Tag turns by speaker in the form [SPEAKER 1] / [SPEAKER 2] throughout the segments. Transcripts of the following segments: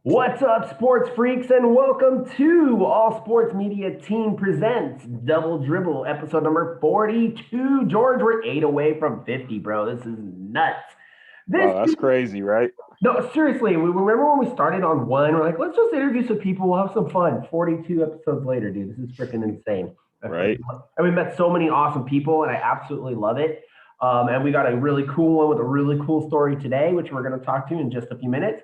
[SPEAKER 1] What's up, sports freaks, and welcome to All Sports Media Team Presents Drbl, episode number 42. George, we're 8 away from 50, bro. This is nuts. This
[SPEAKER 2] Wow, that's crazy, right?
[SPEAKER 1] No, seriously, we remember when we started on one, we're like, let's just interview some people, we'll have some fun. 42 episodes later, dude, this is freaking insane.
[SPEAKER 2] Right.
[SPEAKER 1] And we met so many awesome people, and I absolutely love it. And we got a really cool one with a really cool story today, which we're going to talk to in just a few minutes.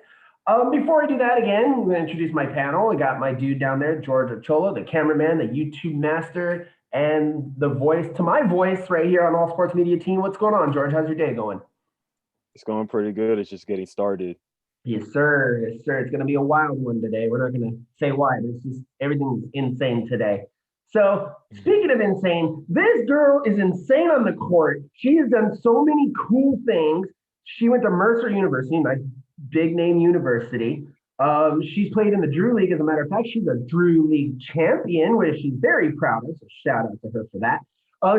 [SPEAKER 1] Before I do that, again, I'm going to introduce my panel. I got my dude down there, George Ochola, the cameraman, the YouTube master, and the voice to my voice right here on All Sports Media Team. What's going on, George? How's your day going?
[SPEAKER 2] It's going pretty good. It's just getting started.
[SPEAKER 1] Yes, sir. Yes, sir. It's going to be a wild one today. We're not going to say why, but it's just everything's insane today. So, speaking of insane, this girl is insane on the court. She has done so many cool things. She went to Mercer University, my big name university. She's played in the Drew League. As a matter of fact, she's a Drew League champion, which she's very proud of. So, shout out to her for that.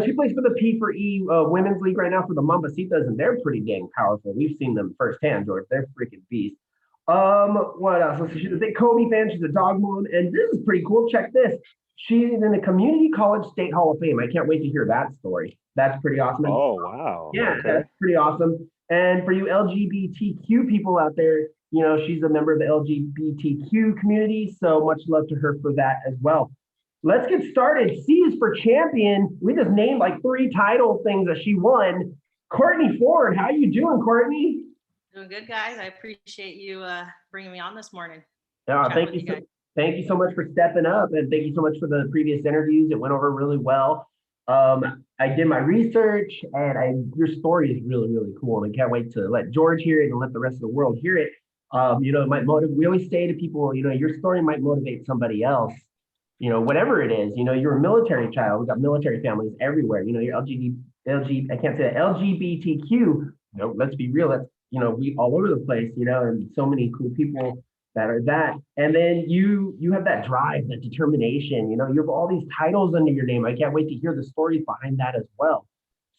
[SPEAKER 1] She plays for the P4E Women's League right now for the Mambacitas, and they're pretty dang powerful. We've seen them firsthand, George. They're freaking beasts. What else? So she's a big Kobe fan. She's a dog mom, and this is pretty cool. Check this. She's in the Community College State Hall of Fame. I can't wait to hear that story. That's pretty awesome. And
[SPEAKER 2] Oh, wow.
[SPEAKER 1] yeah,
[SPEAKER 2] Okay.
[SPEAKER 1] that's pretty awesome. And for you LGBTQ people out there, she's a member of the LGBTQ community. So much love to her for that as well. Let's get started. C is for champion. We just named like 3 title things that she won. Courtney Ford, how you doing, Courtney?
[SPEAKER 3] Doing good, guys. I appreciate you bringing me on this morning.
[SPEAKER 1] Thank you. Thank you so much for stepping up, and thank you so much for the previous interviews. It went over really well. I did my research, and your story is really, really cool, and I can't wait to let George hear it and let the rest of the world hear it. It might motivate. We always say to people, your story might motivate somebody else. Whatever it is. You're a military child. We got military families everywhere. You're I can't say that LGBTQ. Let's be real. That's we all over the place. And so many cool people that are that. And then you have that drive, that determination. You have all these titles under your name. I can't wait to hear the stories behind that as well.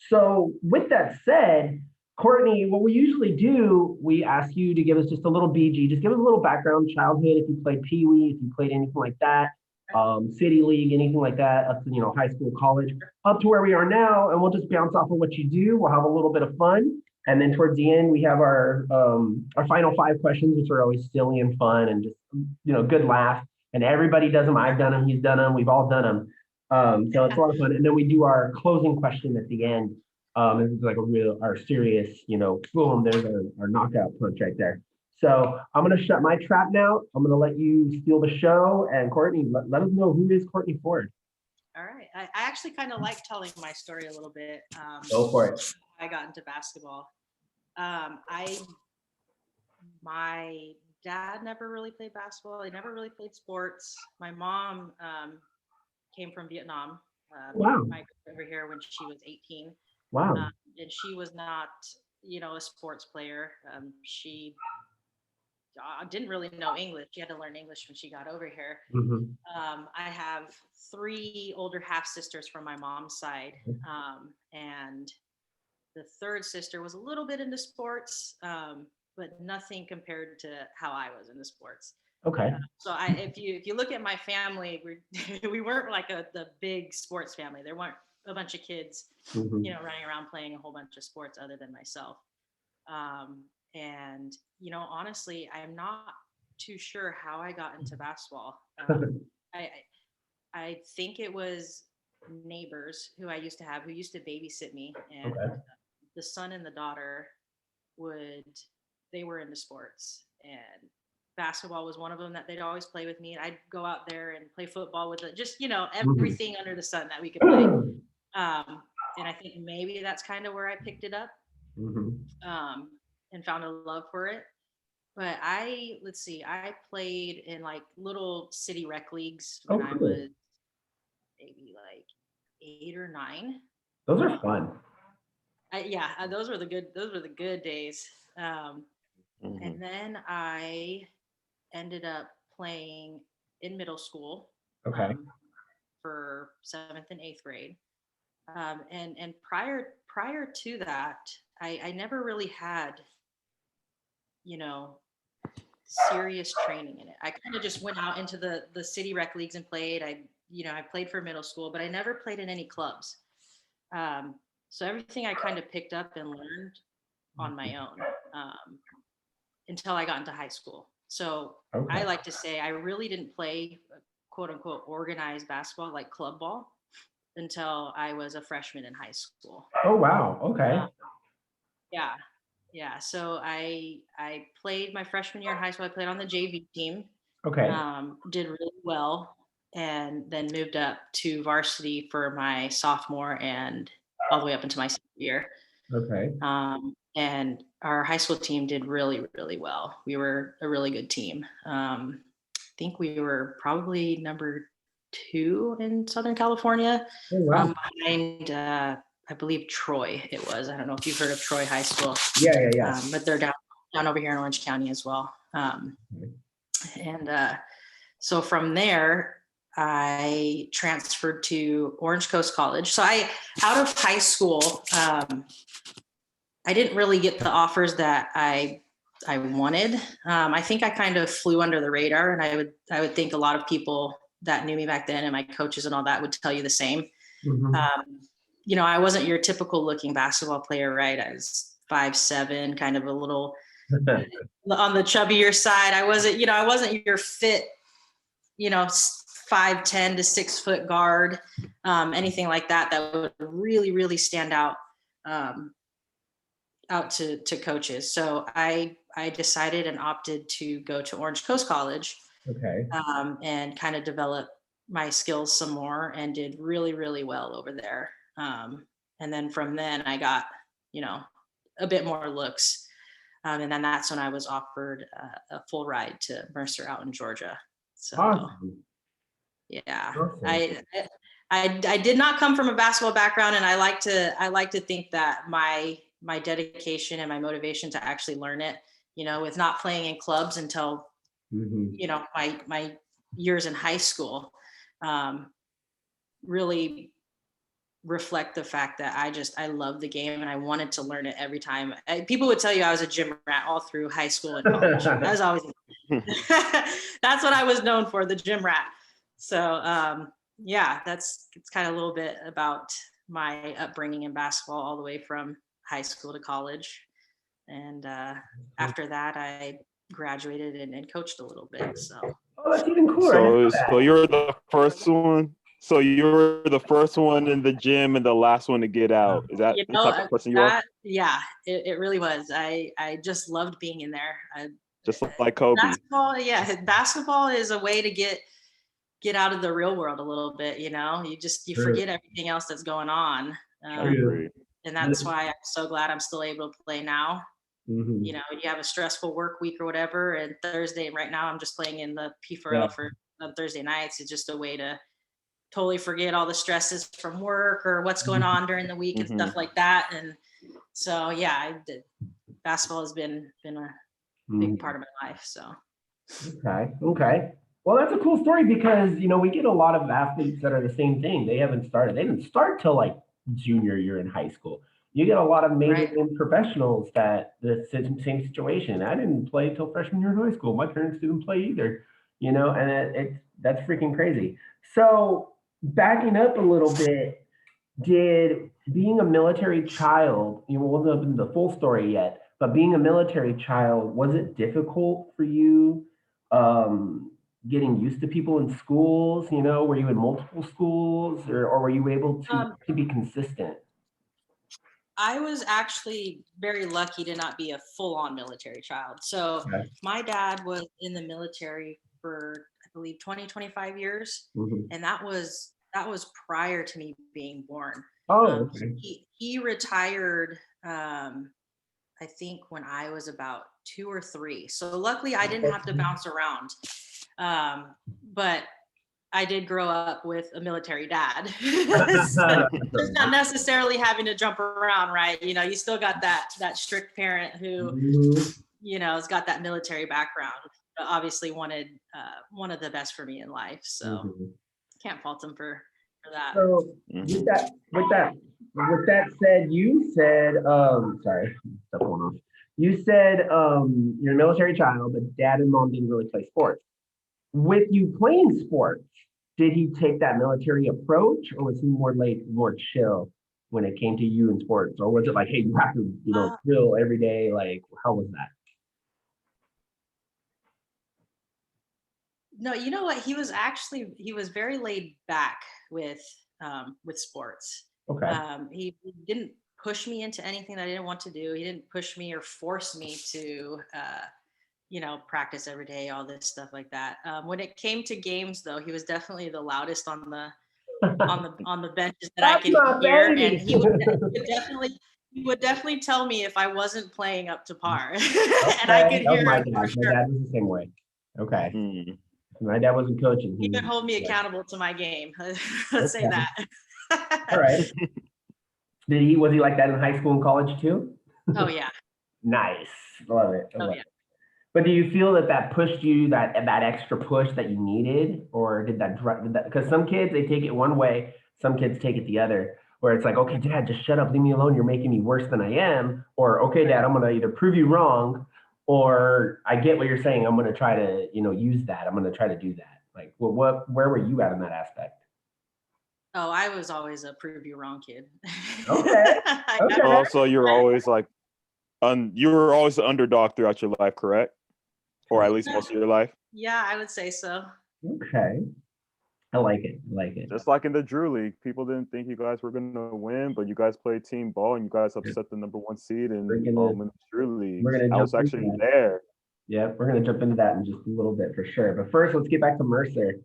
[SPEAKER 1] So with that said, Courtney, what we usually do, we ask you to give us just a little BG, just give us a little background, childhood, if you played Pee Wee, if you played anything like that, city league, anything like that, up to high school, college, up to where we are now, and we'll just bounce off of what you do. We'll have a little bit of fun, and then towards the end, we have our final 5 questions, which are always silly and fun, and just good laugh. And everybody does them. I've done them. He's done them. We've all done them. So it's a lot of fun. And then we do our closing question at the end. This is like our serious, boom, there's our knockout punch right there. So I'm going to shut my trap now. I'm going to let you steal the show. And Courtney, let us know, who is Courtney Ford?
[SPEAKER 3] All right. I actually kind of like telling my story a little bit.
[SPEAKER 1] Go for it.
[SPEAKER 3] I got into basketball. My dad never really played basketball. He never really played sports. My mom came from Vietnam.
[SPEAKER 1] Wow.
[SPEAKER 3] Migrated over here when she was 18.
[SPEAKER 1] Wow.
[SPEAKER 3] And she was not, a sports player. She didn't really know English. She had to learn English when she got over here.
[SPEAKER 1] Mhm.
[SPEAKER 3] I have 3 older half sisters from my mom's side. And the third sister was a little bit into sports, but nothing compared to how I was into sports.
[SPEAKER 1] Okay.
[SPEAKER 3] So if you look at my family, we weren't like the big sports family. There weren't a bunch of kids,
[SPEAKER 1] Mhm.
[SPEAKER 3] running around playing a whole bunch of sports other than myself. And honestly, I'm not too sure how I got into basketball. I think it was neighbors who I used to have, who used to babysit me, and
[SPEAKER 1] Okay.
[SPEAKER 3] the son and the daughter they were into sports, and basketball was one of them that they'd always play with me, and I'd go out there and play football with it, just everything under the sun that we could play. And I think maybe that's kind of where I picked it up.
[SPEAKER 1] Mhm.
[SPEAKER 3] And found a love for it. But let's see, I played in like little city rec leagues when I
[SPEAKER 1] cool.
[SPEAKER 3] was maybe like 8 or 9.
[SPEAKER 1] Those are fun.
[SPEAKER 3] Those were the good days.
[SPEAKER 2] Mhm.
[SPEAKER 3] And then I ended up playing in middle school.
[SPEAKER 1] Okay.
[SPEAKER 3] For 7th and 8th grade. And prior to that, I never really had, serious training in it. I kind of just went out into the city rec leagues and played. I played for middle school, but I never played in any clubs. So everything I kind of picked up and learned on my own until I got into high school. So I like to say I really didn't play quote unquote organized basketball like club ball until I was a freshman in high school.
[SPEAKER 1] Oh, wow. Okay.
[SPEAKER 3] Yeah. So I played my freshman year in high school. I played on the JV team.
[SPEAKER 1] Okay.
[SPEAKER 3] Did really well, and then moved up to varsity for my sophomore and all the way up into my senior year.
[SPEAKER 1] Okay.
[SPEAKER 3] And our high school team did really, really well. We were a really good team. I think we were probably number 2 in Southern California.
[SPEAKER 1] Oh, wow.
[SPEAKER 3] Behind, I believe Troy it was. I don't know if you've heard of Troy High School.
[SPEAKER 1] Yeah.
[SPEAKER 3] But they're down over here in Orange County as well. So from there, I transferred to Orange Coast College. So out of high school, I didn't really get the offers that I wanted. I think I kind of flew under the radar, and I would think a lot of people that knew me back then and my coaches and all that would tell you the same. Mm-hmm. I wasn't your typical looking basketball player, right? I was 5'7", kind of a little on the chubbier side. I wasn't your fit, 5'10" to 6 foot guard, anything like that would really, really stand out to coaches. So I decided and opted to go to Orange Coast College.
[SPEAKER 1] Okay.
[SPEAKER 3] And kind of develop my skills some more, and did really, really well over there. And then from then I got, a bit more looks. And then that's when I was offered a full ride to Mercer out in Georgia. So
[SPEAKER 1] awesome.
[SPEAKER 3] Yeah,
[SPEAKER 1] Awesome.
[SPEAKER 3] I did not come from a basketball background, and I like to think that my dedication and my motivation to actually learn it, with not playing in clubs until my years in high school, really reflect the fact that I love the game and I wanted to learn it every time. People would tell you I was a gym rat all through high school and college. I was always that's what I was known for, the gym rat. So it's kind of a little bit about my upbringing in basketball all the way from high school to college. And after that, I graduated and coached a little bit. So
[SPEAKER 1] that's even cooler.
[SPEAKER 2] So you're the first one. So you're the first one in the gym and the last one to get out. Is that the type of person you are?
[SPEAKER 3] Yeah, it really was. I just loved being in there.
[SPEAKER 2] Just like Kobe.
[SPEAKER 3] Basketball is a way to get out of the real world a little bit. You forget everything else that's going on. And that's why I'm so glad I'm still able to play now. Mm-hmm. You have a stressful work week or whatever, and Thursday, right now I'm just playing in the P4L for Thursday nights. It's just a way to totally forget all the stresses from work or what's going on during the week and stuff like that. And so, basketball has been a big part of my life. So.
[SPEAKER 1] Okay. Well, that's a cool story because, we get a lot of athletes that are the same thing. They didn't start till like junior year in high school. You get a lot of major professionals that the same situation. I didn't play till freshman year in high school. My parents didn't play either, and that's freaking crazy. So backing up a little bit, did being a military child, wasn't up in the full story yet, but being a military child, was it difficult for you getting used to people in schools? Were you in multiple schools or were you able to be consistent?
[SPEAKER 3] I was actually very lucky to not be a full-on military child. So my dad was in the military for, I believe, 25 years. Mm-hmm. And that was prior to me being born.
[SPEAKER 1] Oh, okay.
[SPEAKER 3] He retired, I think, when I was about 2 or 3. So luckily I didn't have to bounce around. But I did grow up with a military dad. So just not necessarily having to jump around, right? You still got that strict parent who, has got that military background, but obviously wanted the best for me in life. So can't fault him for that.
[SPEAKER 1] So with that said, you said, sorry, step one off. You said you're a military child, but dad and mom didn't really play sports. With you playing sports, did he take that military approach, or was he more chill when it came to you in sports? Or was it like, hey, you have to, drill every day? Like, how was that?
[SPEAKER 3] No, you know what? He was very laid back with sports.
[SPEAKER 1] Okay.
[SPEAKER 3] He didn't push me into anything that I didn't want to do. He didn't push me or force me to practice every day, all this stuff like that. When it came to games, though, he was definitely the loudest on the benches that I could hear, and he would definitely tell me if I wasn't playing up to par.
[SPEAKER 1] Okay.
[SPEAKER 3] And I could hear
[SPEAKER 1] my
[SPEAKER 3] it
[SPEAKER 1] dad.
[SPEAKER 3] for sure.
[SPEAKER 1] My dad was the same way. Okay. My dad wasn't coaching.
[SPEAKER 3] He could hold me accountable to my game. Let's say that.
[SPEAKER 1] All right. Was he like that in high school and college too?
[SPEAKER 3] Oh yeah.
[SPEAKER 1] Nice. Love it.
[SPEAKER 3] Oh yeah.
[SPEAKER 1] But do you feel that pushed you, that extra push that you needed, or did that, because some kids, they take it one way, some kids take it the other, where it's like, okay, dad, just shut up, leave me alone, you're making me worse than I am, or okay, dad, I'm gonna either prove you wrong, or I get what you're saying, I'm gonna try to, use that, I'm gonna try to do that. Like, where were you at in that aspect?
[SPEAKER 3] Oh, I was always a prove you wrong kid.
[SPEAKER 1] Okay.
[SPEAKER 2] Okay. Also, you're always like, you were always the underdog throughout your life, correct? Or at least most of your life?
[SPEAKER 3] Yeah, I would say so.
[SPEAKER 1] Okay. I like it.
[SPEAKER 2] Just like in the Drew League, people didn't think you guys were going to win, but you guys played team ball and you guys upset the number 1 seed in the Drew League. I was actually there.
[SPEAKER 1] Yeah, we're going to jump into that in just a little bit for sure. But first, let's get back to Mercer.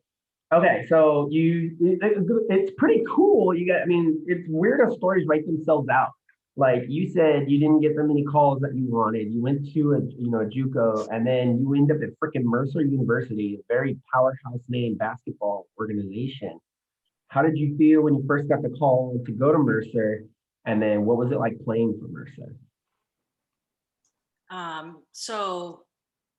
[SPEAKER 1] Okay, so it's pretty cool. It's weird how stories write themselves out. Like you said, you didn't get the many calls that you wanted. You went to a Juco, and then you end up at freaking Mercer University, a very powerhouse name basketball organization. How did you feel when you first got the call to go to Mercer? And then what was it like playing for Mercer?
[SPEAKER 3] So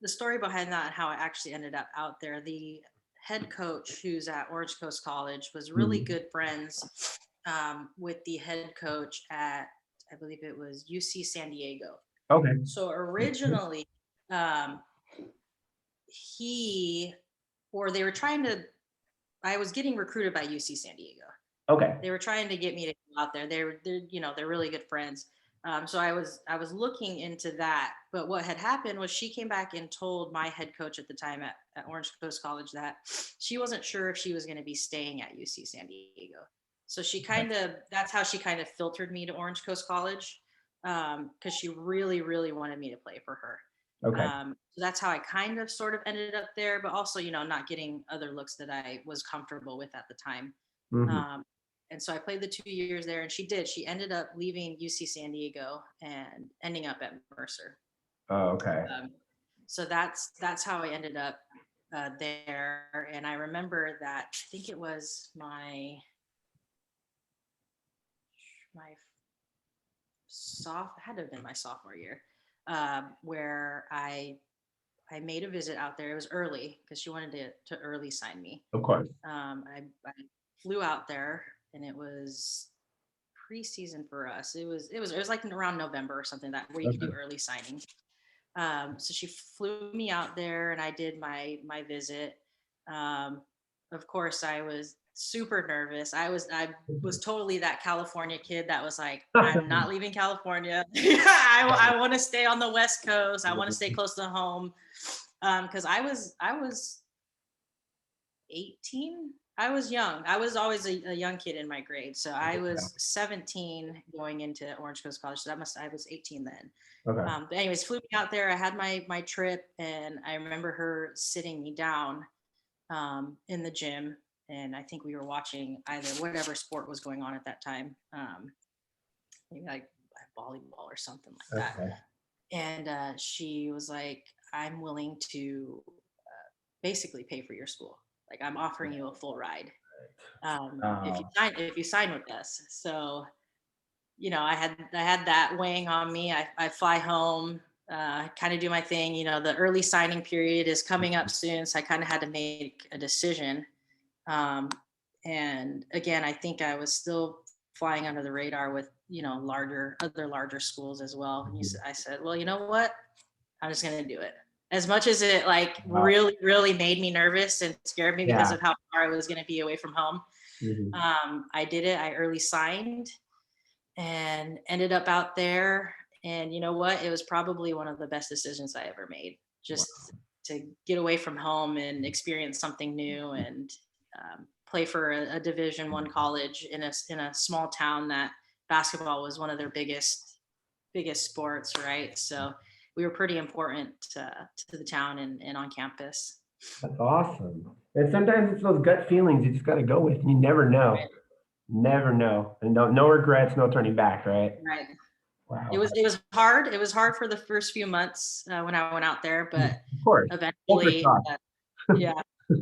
[SPEAKER 3] the story behind that and how I actually ended up out there, the head coach who's at Orange Coast College was really good friends with the head coach at, I believe it was UC San Diego.
[SPEAKER 1] Okay.
[SPEAKER 3] So originally, I was getting recruited by UC San Diego.
[SPEAKER 1] Okay.
[SPEAKER 3] They were trying to get me to go out there. They're really good friends. So I was looking into that, but what had happened was she came back and told my head coach at the time at Orange Coast College that she wasn't sure if she was going to be staying at UC San Diego. So that's how she kind of filtered me to Orange Coast College, because she really, really wanted me to play for her.
[SPEAKER 1] Okay.
[SPEAKER 3] So that's how I kind of sort of ended up there, but also, not getting other looks that I was comfortable with at the time. And so I played the 2 years there, and she ended up leaving UC San Diego and ending up at Mercer.
[SPEAKER 1] Oh, okay.
[SPEAKER 3] So that's how I ended up there. And I remember that, I think it was my had to have been my sophomore year, where I made a visit out there. It was early because she wanted to early sign me.
[SPEAKER 1] Of course.
[SPEAKER 3] I flew out there, and it was preseason for us. It was like around November or something where you could do early signing. So she flew me out there, and I did my visit. Of course, I was super nervous. I was totally that California kid that was like, I'm not leaving California. I want to stay on the West Coast. I want to stay close to home. Because I was 18. I was young. I was always a young kid in my grade. So I was 17 going into Orange Coast College. So I was 18 then.
[SPEAKER 1] Okay.
[SPEAKER 3] But anyways, flew me out there. I had my trip, and I remember her sitting me down in the gym. And I think we were watching either whatever sport was going on at that time, maybe like volleyball or something like that.
[SPEAKER 1] Okay.
[SPEAKER 3] And she was like, I'm willing to basically pay for your school. Like, I'm offering you a full ride if you sign with us. So, I had that weighing on me. I fly home, kind of do my thing. The early signing period is coming up soon, so I kind of had to make a decision. And again, I think I was still flying under the radar with, other larger schools as well. And I said, well, you know what? I'm just going to do it. As much as it really, really made me nervous and scared me because of how far I was going to be away from home. I did it. I early signed and ended up out there. And you know what? It was probably one of the best decisions I ever made, just to get away from home and experience something new and play for a Division I college in a small town that basketball was one of their biggest sports, right? So we were pretty important to the town and on campus.
[SPEAKER 1] That's awesome. And sometimes it's those gut feelings you just got to go with. You never know. Right. Never know. And no regrets, no turning back, right?
[SPEAKER 3] Right. Wow. It was hard. It was hard for the first few months when I went out there, but
[SPEAKER 1] of course.
[SPEAKER 3] Eventually, yeah.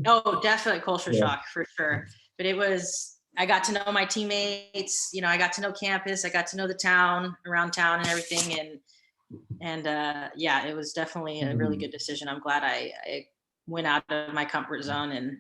[SPEAKER 3] Oh, definitely culture shock for sure. But I got to know my teammates, I got to know campus, I got to know the town, around town and everything. And it was definitely a really good decision. I'm glad I went out of my comfort zone and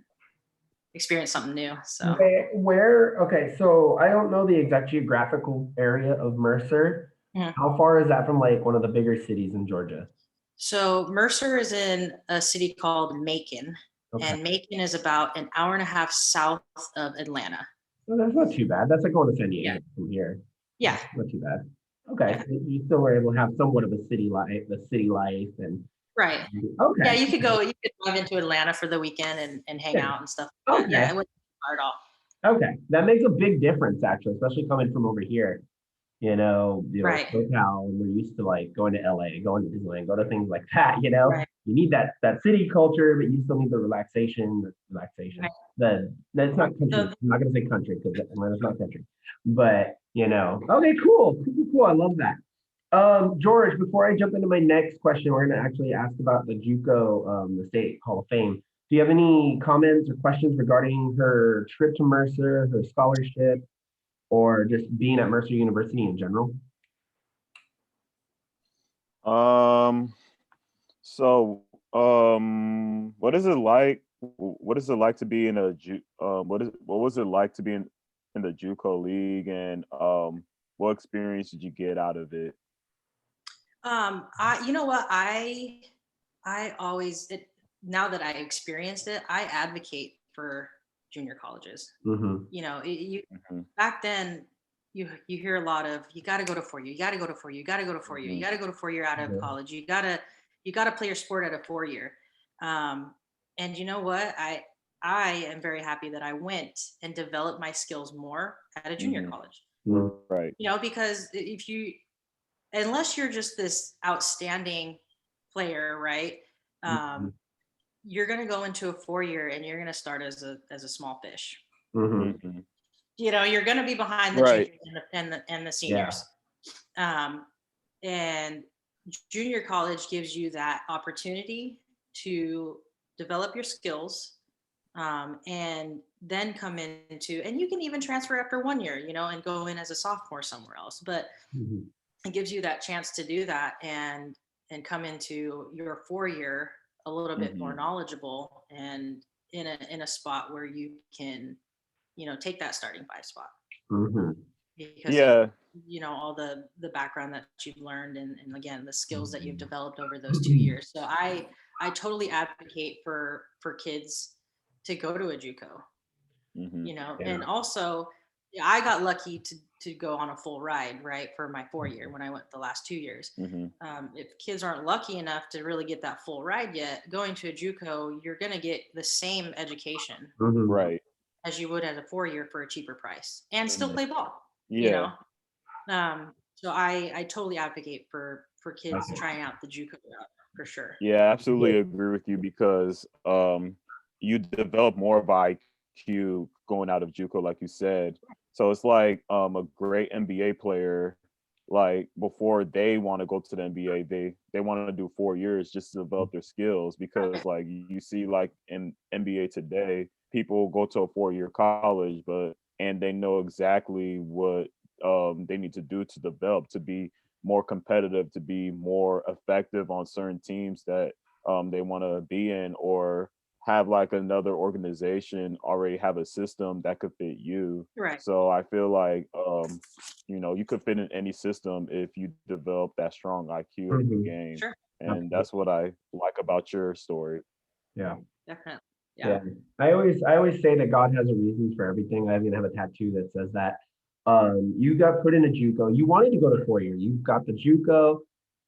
[SPEAKER 3] experienced something new. So
[SPEAKER 1] okay, so I don't know the exact geographical area of Mercer. How far is that from one of the bigger cities in Georgia?
[SPEAKER 3] So Mercer is in a city called Macon, and Macon is about an hour and a half south of Atlanta.
[SPEAKER 1] Well, that's not too bad. That's like going to San Diego from here.
[SPEAKER 3] Yeah.
[SPEAKER 1] Not too bad. Okay. Yeah. So you still were able to have somewhat of a city life and
[SPEAKER 3] right. Okay. Yeah, you could drive into Atlanta for the weekend and hang out and stuff. Okay. Yeah, it wasn't hard at all.
[SPEAKER 1] Okay. That makes a big difference actually, especially coming from over here.
[SPEAKER 3] Right.
[SPEAKER 1] SoCal, and we're used to going to LA, going to Disneyland, go to things like that, Right. You need that city culture, but you still need the relaxation. Right. That's not country. I'm not gonna say country because Atlanta's not country. But okay, cool. I love that. George, before I jump into my next question, we're gonna actually ask about the Juco, the State Hall of Fame. Do you have any comments or questions regarding her trip to Mercer, her scholarship, or just being at Mercer University in general?
[SPEAKER 2] What is it like? What is it like to be in what was it like to be in the Juco League, and what experience did you get out of it?
[SPEAKER 3] I always, now that I experienced it, I advocate for junior colleges. Back then you hear a lot of, you got to go to 4 year, you got to go to 4 year, you got to go to 4 year, you got to go to 4 year out of college, you got to play your sport at a 4 year. And you know what, I am very happy that I went and developed my skills more at a junior college.
[SPEAKER 2] Right.
[SPEAKER 3] Because unless you're just this outstanding player, right, you're going to go into a 4 year and you're going to start as a small fish. You're going to be behind the juniors and the seniors. And junior college gives you that opportunity to develop your skills, and then come into, and you can even transfer after 1 year, and go in as a sophomore somewhere else. But it gives you that chance to do that and come into your 4 year a little bit more knowledgeable and in a spot where you can take that starting 5 spot. Because all the background that you've learned and again the skills that you've developed over those 2 years. So I totally advocate for kids to go to a Juco. And also I got lucky to go on a full ride, right, for my 4 year when I went the last 2 years. If kids aren't lucky enough to really get that full ride yet, going to a Juco, you're going to get the same education,
[SPEAKER 2] right,
[SPEAKER 3] as you would at a 4 year for a cheaper price, and still play ball. So I totally advocate for kids trying out the Juco route for sure.
[SPEAKER 2] Yeah, absolutely agree with you, because you develop more of IQ going out of Juco, like you said. So it's like a great NBA player, like before they want to go to the NBA, they want to do 4 years just to develop their skills, because like you see like in NBA today, people go to a 4 year college, and they know exactly what they need to do to develop, to be more competitive, to be more effective on certain teams that they want to be in, or have like another organization already have a system that could fit you.
[SPEAKER 3] Right.
[SPEAKER 2] So I feel like you could fit in any system if you develop that strong IQ of the game.
[SPEAKER 3] Sure.
[SPEAKER 2] And that's what I like about your story.
[SPEAKER 1] Yeah.
[SPEAKER 3] Definitely.
[SPEAKER 1] Yeah. I always say that God has a reason for everything. I even have a tattoo that says that. You got put in a Juco. You wanted to go to 4-year. You got the Juco,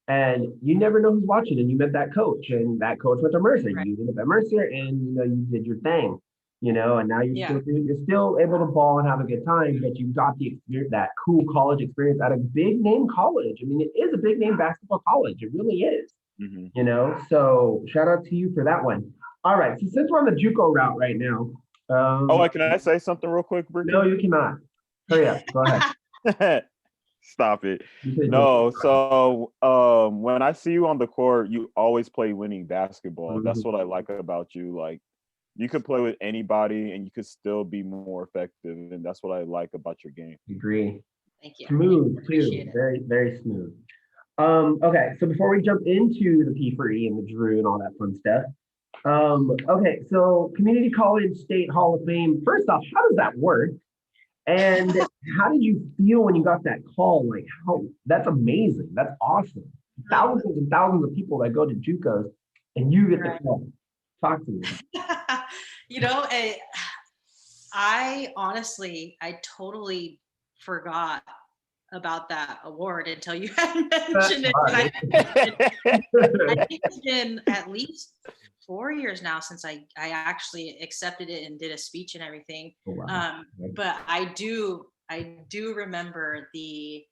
[SPEAKER 1] and you never know who's watching. And you met that coach, and that coach went to Mercer.
[SPEAKER 3] Right.
[SPEAKER 1] You ended up at Mercer, and you did your thing. And now
[SPEAKER 3] Yeah.
[SPEAKER 1] you're still able to ball and have a good time, but you got the experience, that cool college experience at a big name college. I mean, it is a big name basketball college. It really is. So shout out to you for that one. All right, so since we're on the JUCO route right now.
[SPEAKER 2] Can I say something real quick, Bricky?
[SPEAKER 1] No, you cannot. Hurry up, go ahead.
[SPEAKER 2] Stop it. No, so when I see you on the court, you always play winning basketball. That's what I like about you. Like, you could play with anybody and you could still be more effective, and that's what I like about your game.
[SPEAKER 1] Agree.
[SPEAKER 3] Thank you.
[SPEAKER 1] Smooth too, very, very smooth. Okay, so before we jump into the P for E and the Drew and all that fun stuff, okay, so Community College State Hall of Fame, first off, how does that work? And how did you feel when you got that call? Like, that's amazing. That's awesome. Thousands and thousands of people that go to JUCOs, and you get the call. Talk to me.
[SPEAKER 3] I totally forgot about that award until you had mentioned it. I think it's been at least 4 years now since I actually accepted it and did a speech and everything.
[SPEAKER 1] Oh, wow.
[SPEAKER 3] But I do remember the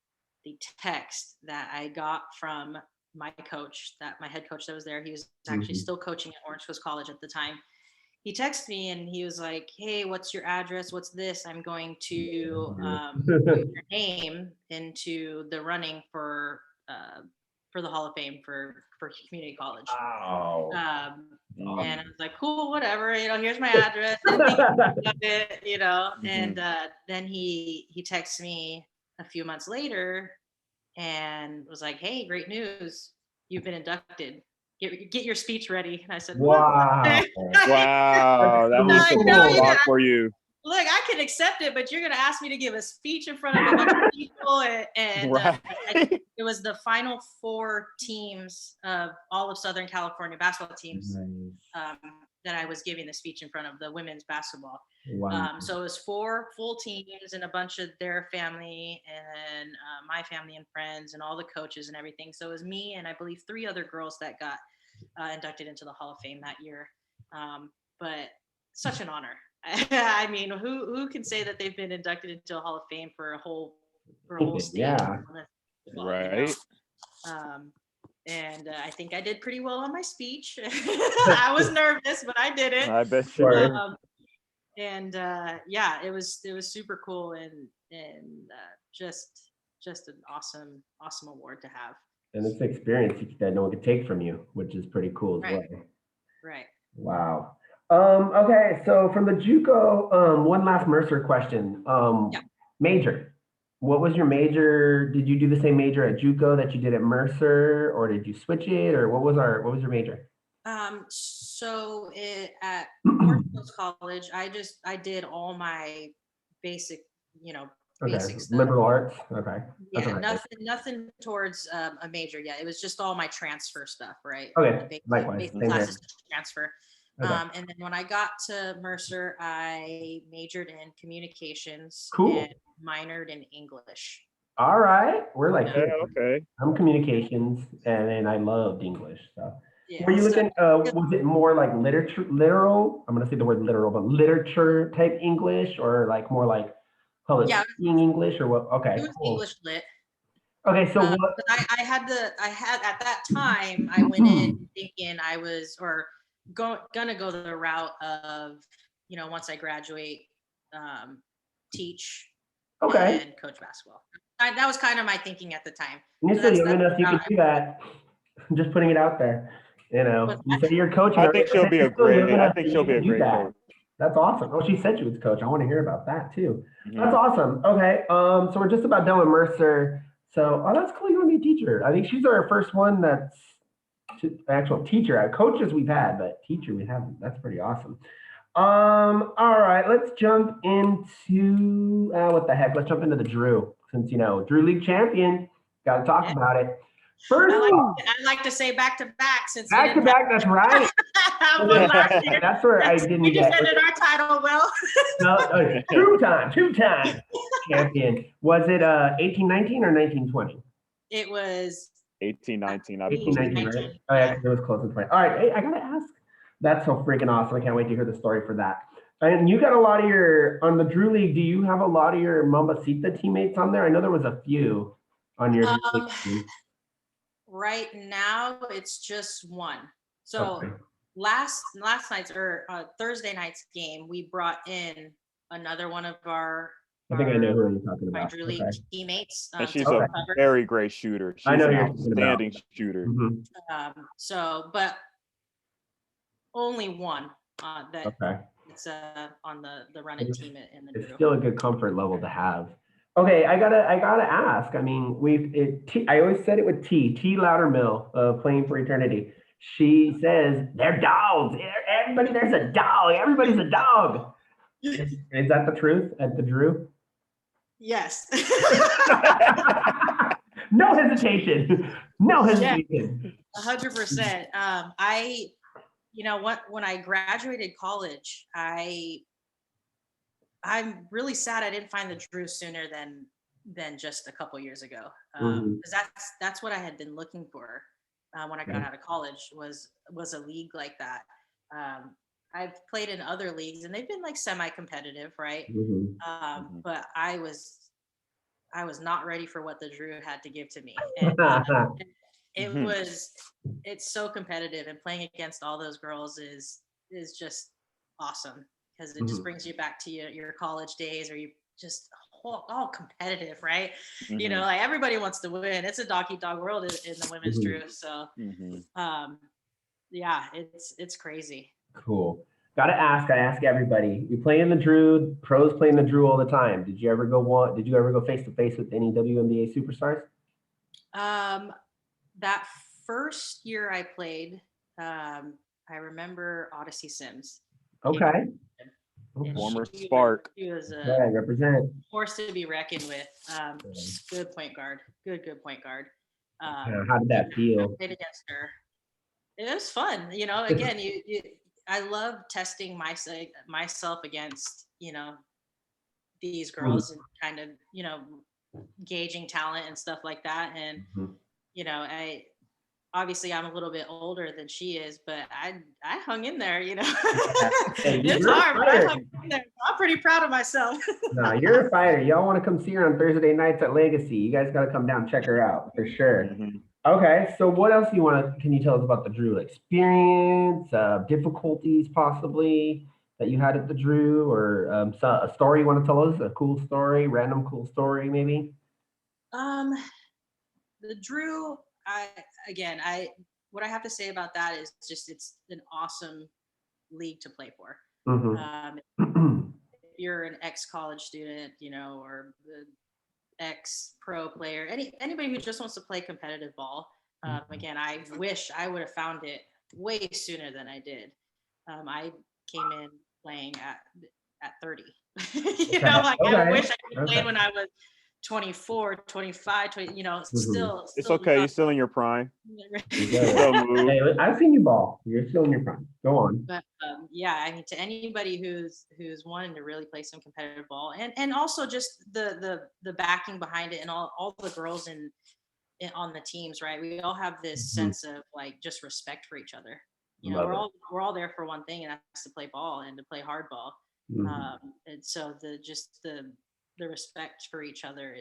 [SPEAKER 3] text that I got from my coach, my head coach that was there. He was actually still coaching at Orange Coast College at the time. He texted me and he was like, "Hey, what's your address? What's this? I'm going to put your name into the running for the Hall of Fame for community college."
[SPEAKER 1] Wow.
[SPEAKER 3] And I was like, "Cool, whatever. Here's my address." And then he texted me a few months later and was like, "Hey, great news! You've been inducted. Get your speech ready." And I said,
[SPEAKER 1] "Wow,
[SPEAKER 2] wow, that was a lot for you."
[SPEAKER 3] Look, I can accept it, but you're going to ask me to give a speech in front of a bunch of people. And it was the final 4 teams of all of Southern California basketball teams that I was giving the speech in front of, the women's basketball.
[SPEAKER 1] Wow.
[SPEAKER 3] So it was 4 full teams and a bunch of their family and my family and friends and all the coaches and everything. So it was me and I believe 3 other girls that got inducted into the Hall of Fame that year. But such an honor. I mean, who can say that they've been inducted into a Hall of Fame for a whole state?
[SPEAKER 1] Yeah.
[SPEAKER 2] Right.
[SPEAKER 3] And I think I did pretty well on my speech. I was nervous, but I did it.
[SPEAKER 2] I bet you did.
[SPEAKER 3] It was super cool and just an awesome award to have.
[SPEAKER 1] And it's an experience that no one can take from you, which is pretty cool as well.
[SPEAKER 3] Right.
[SPEAKER 1] Wow. Okay, so from the JUCO, one last Mercer question. Major. What was your major? Did you do the same major at JUCO that you did at Mercer, or did you switch it, or what was your major?
[SPEAKER 3] So at Orange Coast College, I did all my basic, basic stuff.
[SPEAKER 1] Liberal arts. Okay.
[SPEAKER 3] Yeah, nothing towards a major yet. It was just all my transfer stuff, right?
[SPEAKER 1] Okay. Likewise.
[SPEAKER 3] Basic classes to transfer. Okay. And then when I got to Mercer, I majored in communications and minored in English.
[SPEAKER 1] All right. We're like,
[SPEAKER 2] okay.
[SPEAKER 1] I'm communications and then I loved English. So were you looking, was it more like literal? I'm going to say the word literal, but literature type English, or like more like public speaking English, or what? Okay.
[SPEAKER 3] It was English lit.
[SPEAKER 1] Okay. So what?
[SPEAKER 3] I had at that time, I went in thinking I was, gonna go the route of, once I graduate, teach and coach basketball. That was kind of my thinking at the time.
[SPEAKER 1] You're still young enough, you can do that. I'm just putting it out there. You say you're coaching.
[SPEAKER 2] I think she'll be a great coach.
[SPEAKER 1] That's awesome. Oh, she said she was coach. I want to hear about that too. That's awesome. Okay. So we're just about done with Mercer. So, that's cool. You want to be a teacher. I think she's our first one that's actual teacher. Coaches we've had, but teacher we haven't. That's pretty awesome. All right, let's jump into what the heck? Let's jump into the Drew. Since Drew League champion, got to talk about it. First,
[SPEAKER 3] I like to say back to back since
[SPEAKER 1] back to back. That's right. That's where I didn't
[SPEAKER 3] we
[SPEAKER 1] get.
[SPEAKER 3] defended our title well.
[SPEAKER 1] No, two-time champion. Was it 1819 or 1920?
[SPEAKER 3] It was
[SPEAKER 2] 1819.
[SPEAKER 1] 1819, right? Oh, yeah, it was close to 20. All right, hey, I gotta ask. That's so freaking awesome. I can't wait to hear the story for that. And you got a lot of on the Drew League, do you have a lot of your Mambacitas teammates on there? I know there was a few on your Drew League team.
[SPEAKER 3] Right now, it's just one. So last night's or Thursday night's game, we brought in another one of our
[SPEAKER 1] I think I know who you're talking about.
[SPEAKER 3] Drew League teammates.
[SPEAKER 2] And she's a very great shooter. She's an outstanding shooter.
[SPEAKER 3] But only one that it's on the running team in the Drew.
[SPEAKER 1] It's still a good comfort level to have. Okay, I gotta ask. I mean, I always said it with T Loudermill of Playing for Eternity. She says they're dogs. Everybody, there's a dog. Everybody's a dog. Is that the truth at the Drew?
[SPEAKER 3] Yes.
[SPEAKER 1] No hesitation. No hesitation.
[SPEAKER 3] 100%. When I graduated college, I'm really sad I didn't find the Drew sooner than just a couple years ago. Because that's what I had been looking for when I got out of college was a league like that. I've played in other leagues and they've been like semi-competitive, right? But I was not ready for what the Drew had to give to me. And it's so competitive, and playing against all those girls is just awesome because it just brings you back to your college days, or you just all competitive, right? Like everybody wants to win. It's a dog-eat-dog world in the women's Drew. So yeah, it's crazy.
[SPEAKER 1] Cool. Gotta ask. I ask everybody. You play in the Drew. Pros play in the Drew all the time. Did you ever go face to face with any WNBA superstars?
[SPEAKER 3] That first year I played, I remember Odyssey Sims.
[SPEAKER 1] Okay.
[SPEAKER 2] Former Spark.
[SPEAKER 3] She was
[SPEAKER 1] represent.
[SPEAKER 3] Force to be reckoned with. Good point guard. Good point guard.
[SPEAKER 1] How did that feel?
[SPEAKER 3] Played against her. It was fun. Again, I love testing myself against, these girls and kind of, gauging talent and stuff like that. And, I'm a little bit older than she is, but I hung in there, It's hard, but I hung in there. I'm pretty proud of myself.
[SPEAKER 1] No, you're a fighter. Y'all want to come see her on Thursday nights at Legacy. You guys got to come down and check her out for sure. Okay, so what else can you tell us about the Drew experience, difficulties possibly that you had at the Drew, or a story you want to tell us, a cool story, random cool story maybe?
[SPEAKER 3] The Drew, what I have to say about that is just it's an awesome league to play for. If you're an ex-college student, or the ex-pro player, anybody who just wants to play competitive ball. Again, I wish I would have found it way sooner than I did. I came in playing at 30. I wish I could play when I was 24, 25, 20, still.
[SPEAKER 2] It's okay. You're still in your prime.
[SPEAKER 1] Hey, I've seen you ball. You're still in your prime. Go on.
[SPEAKER 3] But to anybody who's wanting to really play some competitive ball, and also just the backing behind it, and all the girls on the teams, right? We all have this sense of like just respect for each other. We're all there for one thing, and that's to play ball and to play hard ball. And so the respect for each other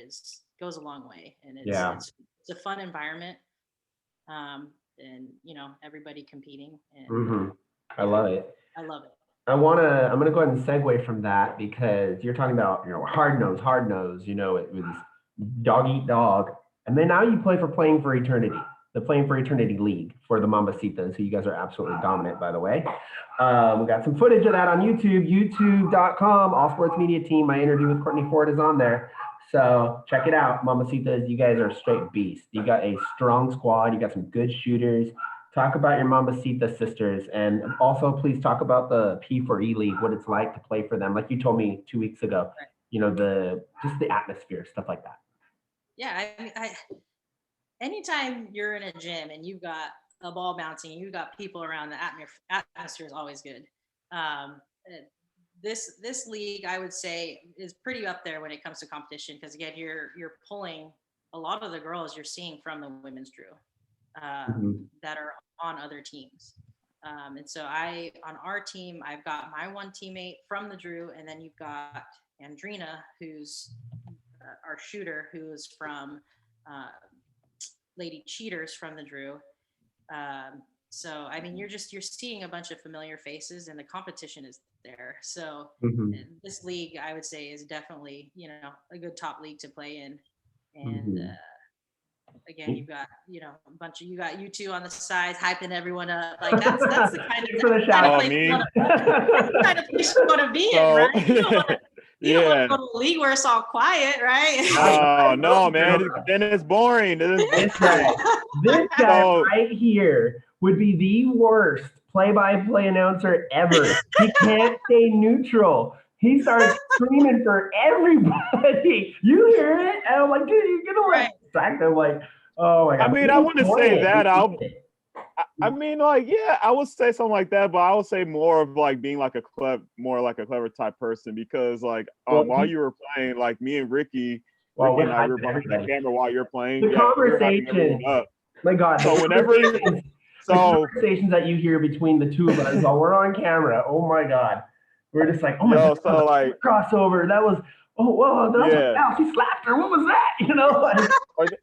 [SPEAKER 3] goes a long way, and it's a fun environment, and everybody competing. And
[SPEAKER 1] I love it.
[SPEAKER 3] I love it.
[SPEAKER 1] I'm gonna go ahead and segue from that, because you're talking about hard nose, it was dog eat dog, and then now you play for Playing for Eternity, the Playing for Eternity League for the Mambacitas, who you guys are absolutely dominant, by the way. We got some footage of that on YouTube, youtube.com, All Sports Media Team. My interview with Courtney Ford is on there. So check it out, Mambacitas. You guys are a straight beast. You got a strong squad. You got some good shooters. Talk about your Mambacitas sisters, and also please talk about the P4E League, what it's like to play for them. Like you told me 2 weeks ago,
[SPEAKER 3] Right.
[SPEAKER 1] you know, just the atmosphere, stuff like that.
[SPEAKER 3] Yeah, I mean, anytime you're in a gym and you've got a ball bouncing, you've got people around, the atmosphere is always good. Um, uh, this league, I would say, is pretty up there when it comes to competition because again, you're pulling a lot of the girls you're seeing from the women's Drew that are on other teams. And so on our team, I've got my one teammate from the Drew, and then you've got Andrina, who's our shooter, who is from uh, Lady Cheaters from the Drew. So I mean, you're seeing a bunch of familiar faces, and the competition is there. So this league, I would say, is definitely a good top league to play in. And again, you've got a bunch of you got you two on the sides hyping everyone up. Like that's the kind of place you want to be in, right? You don't want to go to a league where it's all quiet, right?
[SPEAKER 2] Oh no, man! Then it's boring.
[SPEAKER 1] This guy right here would be the worst play-by-play announcer ever. He can't stay neutral. He starts screaming for everybody. You hear it? And I'm like, dude, you're gonna distract them. Like, oh my god.
[SPEAKER 2] I mean, I wouldn't say that. I mean, like, yeah, I would say something like that, but I would say more of like being like a clever type person because like while you were playing, like me and Ricky and I were behind the camera while you're playing.
[SPEAKER 1] The conversation. My God.
[SPEAKER 2] So whenever
[SPEAKER 1] the conversations that you hear between the two of us while we're on camera, oh my God. We're just like, oh my God,
[SPEAKER 2] so like
[SPEAKER 1] crossover. That was she slapped her. What was that? You know, like,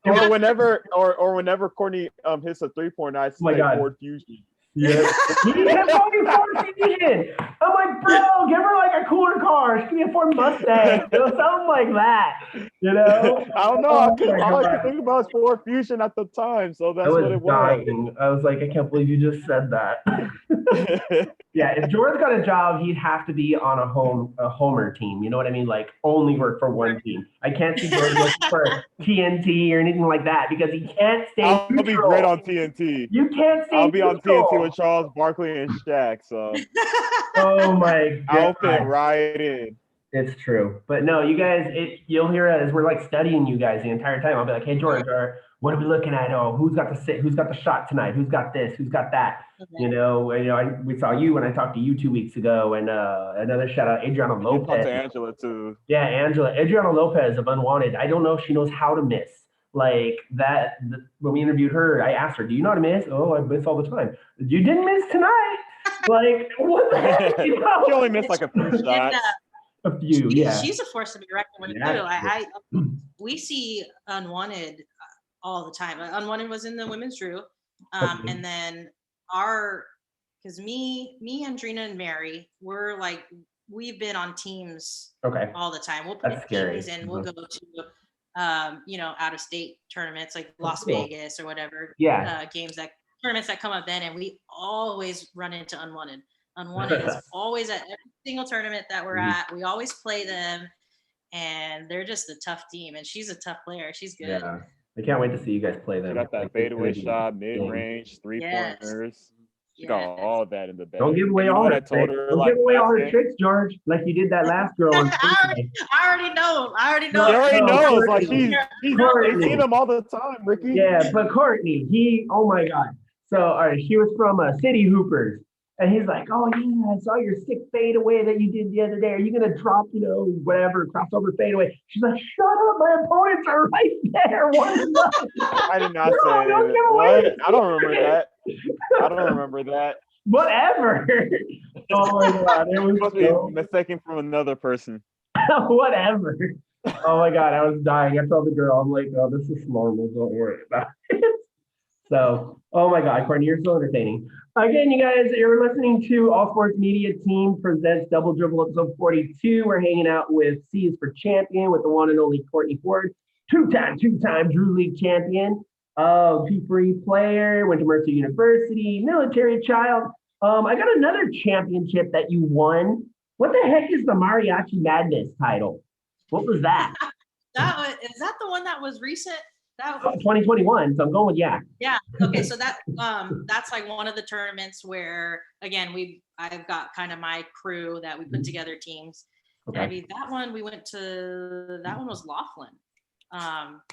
[SPEAKER 2] or whenever Courtney hits a 3-point, I say Ford Fusion.
[SPEAKER 1] Yeah, he kept calling Ford Fusion. I'm like, bro, give her like a cooler car. She can be a Ford Mustang, something like that. You know?
[SPEAKER 2] I don't know. All I could think about was Ford Fusion at the time, so that's what it was.
[SPEAKER 1] I was like, I can't believe you just said that. Yeah, if Jordan's got a job, he'd have to be on a homer team. You know what I mean? Like only work for one team. I can't see Jordan looking for TNT or anything like that because he can't stay
[SPEAKER 2] I'll
[SPEAKER 1] neutral.
[SPEAKER 2] be great on TNT.
[SPEAKER 1] You can't stay
[SPEAKER 2] I'll be
[SPEAKER 1] neutral.
[SPEAKER 2] on TNT with Charles Barkley and Shaq. So
[SPEAKER 1] oh my God.
[SPEAKER 2] I'll fit right in.
[SPEAKER 1] It's true. But no, you guys, you'll hear it as we're like studying you guys the entire time. I'll be like, hey George, what are we looking at? Oh, who's got the shot tonight? Who's got this? Who's got that? Okay. We saw you when I talked to you 2 weeks ago, and another shout out, Adriana Lopez.
[SPEAKER 2] Talked to Angela too.
[SPEAKER 1] Yeah, Adriana Lopez of Unwanted. I don't know if she knows how to miss. Like that, when we interviewed her, I asked her, do you know how to miss? Oh, I miss all the time. You didn't miss tonight. Like, what the heck?
[SPEAKER 2] She only missed like a few shots.
[SPEAKER 1] A few, yeah.
[SPEAKER 3] She's a force to be reckoned with too. We see Unwanted all the time. Unwanted was in the women's Drew, and then because me, Andrina, and Mary, we've been on teams all the time. We'll play teams and we'll go to out of state tournaments like Las Vegas or whatever.
[SPEAKER 1] Yeah.
[SPEAKER 3] Tournaments that come up then, and we always run into Unwanted. Unwanted is always at every single tournament that we're at. We always play them, and they're just a tough team. And she's a tough player. She's good.
[SPEAKER 1] Yeah, I can't wait to see you guys play them.
[SPEAKER 2] She got that fadeaway shot, mid-range, 3-pointers. She got all that in the bag.
[SPEAKER 1] Don't give away all her tricks. Don't give away all her tricks, George. Like you did that last girl. On
[SPEAKER 3] I already know.
[SPEAKER 2] She already knows. Like she's seen them all the time, Ricky.
[SPEAKER 1] Yeah, but Courtney, oh my God. So all right, she was from City Hoopers. And he's like, oh, yeah, I saw your sick fadeaway that you did the other day. Are you going to drop, whatever, crossover fadeaway? She's like, shut up. My opponents are right there.
[SPEAKER 2] I did not say that. What? I don't remember that.
[SPEAKER 1] Whatever. Oh, my God. It was
[SPEAKER 2] supposed to be mistaken from another person.
[SPEAKER 1] Whatever. Oh, my God. I was dying. I told the girl, I'm like, oh, this is normal. Don't worry about it. So, oh my God, Courtney, you're so entertaining. Again, you guys, you're listening to All Sports Media Team presents Drbl episode 42. We're hanging out with C is for Champion with the one and only Courtney Ford, two-time Drew League champion, P3 player, went to Mercer University, military child. I got another championship that you won. What the heck is the Mariachi Madness title? What was that?
[SPEAKER 3] Is that the one that was recent? that
[SPEAKER 1] 2021. So I'm going with yeah.
[SPEAKER 3] Yeah. Okay. So that's like one of the tournaments where, again, I've got kind of my crew that we put together teams.
[SPEAKER 1] Okay.
[SPEAKER 3] And I mean, that one was Laughlin.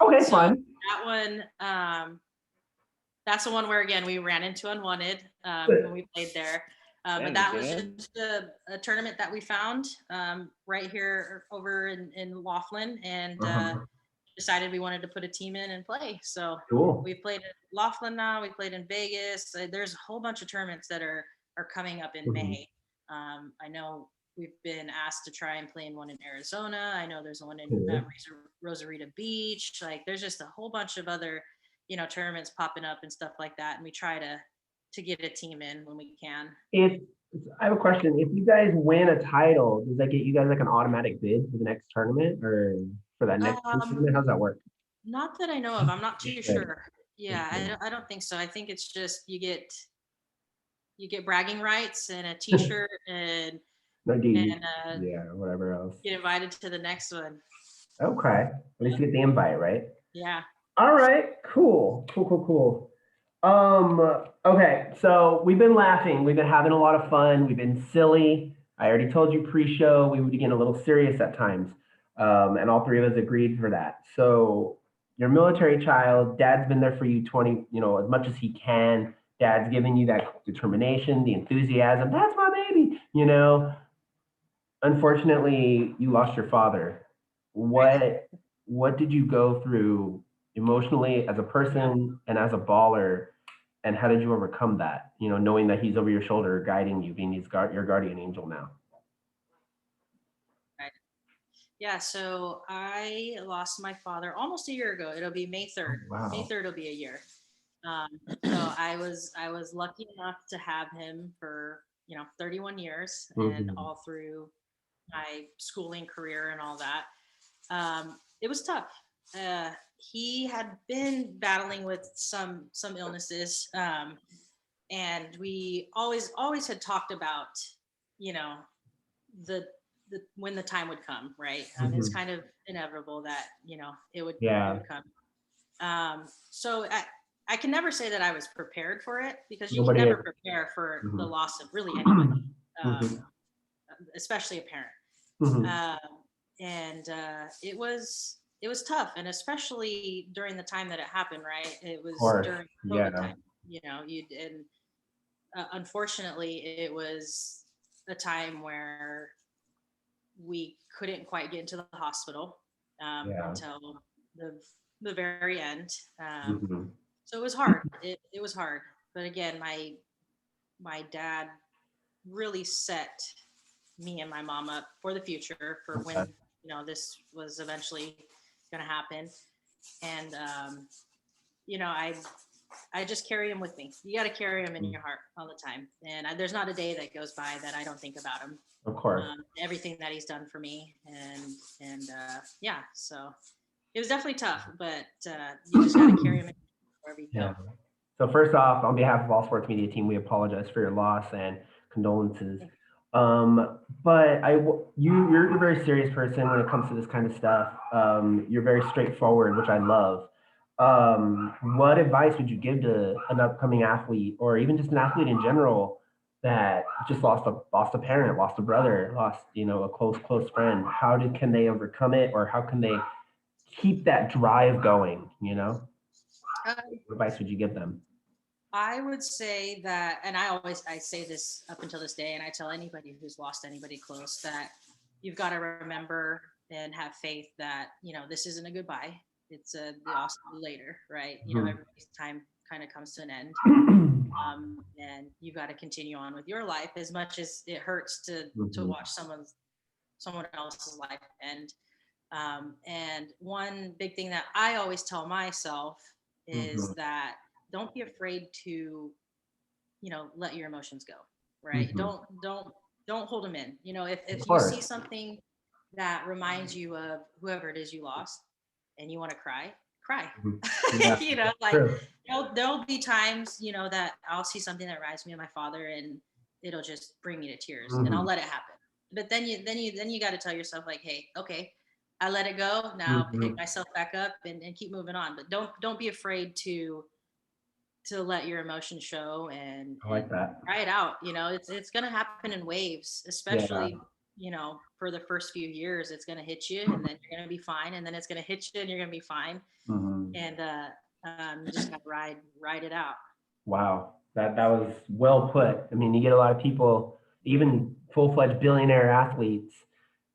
[SPEAKER 1] Okay,
[SPEAKER 3] so
[SPEAKER 1] fun.
[SPEAKER 3] That one, that's the one where, again, we ran into Unwanted when we played there. But that was just a tournament that we found right here over in Laughlin, and decided we wanted to put a team in and play. So
[SPEAKER 1] cool.
[SPEAKER 3] We played in Laughlin now. We played in Vegas. There's a whole bunch of tournaments that are coming up in May. I know we've been asked to try and play in one in Arizona. I know there's one in Rosarita Beach. Like there's just a whole bunch of other, tournaments popping up and stuff like that. And we try to get a team in when we can.
[SPEAKER 1] I have a question. If you guys win a title, does that get you guys like an automatic bid for the next tournament or for that next tournament? How's that work?
[SPEAKER 3] Not that I know of. I'm not too sure. Yeah, I don't think so. I think it's just you get bragging rights and a T-shirt and
[SPEAKER 1] whatever else.
[SPEAKER 3] Get invited to the next one.
[SPEAKER 1] Okay, at least you get the invite, right?
[SPEAKER 3] Yeah.
[SPEAKER 1] All right. Cool. Okay, so we've been laughing. We've been having a lot of fun. We've been silly. I already told you pre-show we would get a little serious at times, and all three of us agreed for that. So you're a military child. Dad's been there for you as much as he can. Dad's giving you that determination, the enthusiasm. That's my baby. Unfortunately, you lost your father. What did you go through emotionally as a person and as a baller, and how did you overcome that? Knowing that he's over your shoulder, guiding you, being your guardian angel now.
[SPEAKER 3] Right. Yeah. So I lost my father almost a year ago. It'll be May 3rd.
[SPEAKER 1] Oh, wow.
[SPEAKER 3] May 3rd will be a year. So I was lucky enough to have him for 31 years and all through my schooling career and all that. It was tough. He had been battling with some illnesses, and we always had talked about, the when the time would come, right? It's kind of inevitable that it would come. So I can never say that I was prepared for it, because you can never prepare for the loss of really anybody, especially a parent. And it was tough, and especially during the time that it happened, right? It was during COVID time, unfortunately, it was a time where we couldn't quite get into the hospital until the very end. So it was hard. It was hard, but again, my dad really set me and my mom up for the future, for when this was eventually going to happen. And I just carry him with me. You got to carry him in your heart all the time, and there's not a day that goes by that I don't think about him.
[SPEAKER 1] Of course.
[SPEAKER 3] Everything that he's done for me, and so it was definitely tough, but you just got to carry him in wherever you go.
[SPEAKER 1] So first off, on behalf of all sports media team, we apologize for your loss and condolences. But you're a very serious person when it comes to this kind of stuff. You're very straightforward, which I love. What advice would you give to an upcoming athlete, or even just an athlete in general, that just lost a parent, lost a brother, lost a close friend? Can they overcome it, or how can they keep that drive going? What advice would you give them?
[SPEAKER 3] I would say that, and I say this up until this day, and I tell anybody who's lost anybody close, that you've got to remember and have faith that, this isn't a goodbye. It's the also later, right? Everybody's time kind of comes to an end. And you've got to continue on with your life, as much as it hurts to watch someone else's life end. And one big thing that I always tell myself is that don't be afraid to, let your emotions go, right? Don't hold them in. If you see something that reminds you of whoever it is you lost and you want to cry. There'll be times, that I'll see something that reminds me of my father, and it'll just bring me to tears, and I'll let it happen. But then you got to tell yourself, like, hey, okay, I let it go. Now
[SPEAKER 1] Mhm.
[SPEAKER 3] pick myself back up and keep moving on. But don't be afraid to let your emotions show
[SPEAKER 1] I like
[SPEAKER 3] and
[SPEAKER 1] that.
[SPEAKER 3] try it out. It's gonna happen in waves,
[SPEAKER 1] Yeah.
[SPEAKER 3] especially, for the first few years. It's gonna hit you and then you're gonna be fine. And then it's gonna hit you and you're gonna be fine.
[SPEAKER 1] Mhm.
[SPEAKER 3] And you just gotta ride it out.
[SPEAKER 1] Wow, that was well put. I mean, you get a lot of people, even full-fledged billionaire athletes,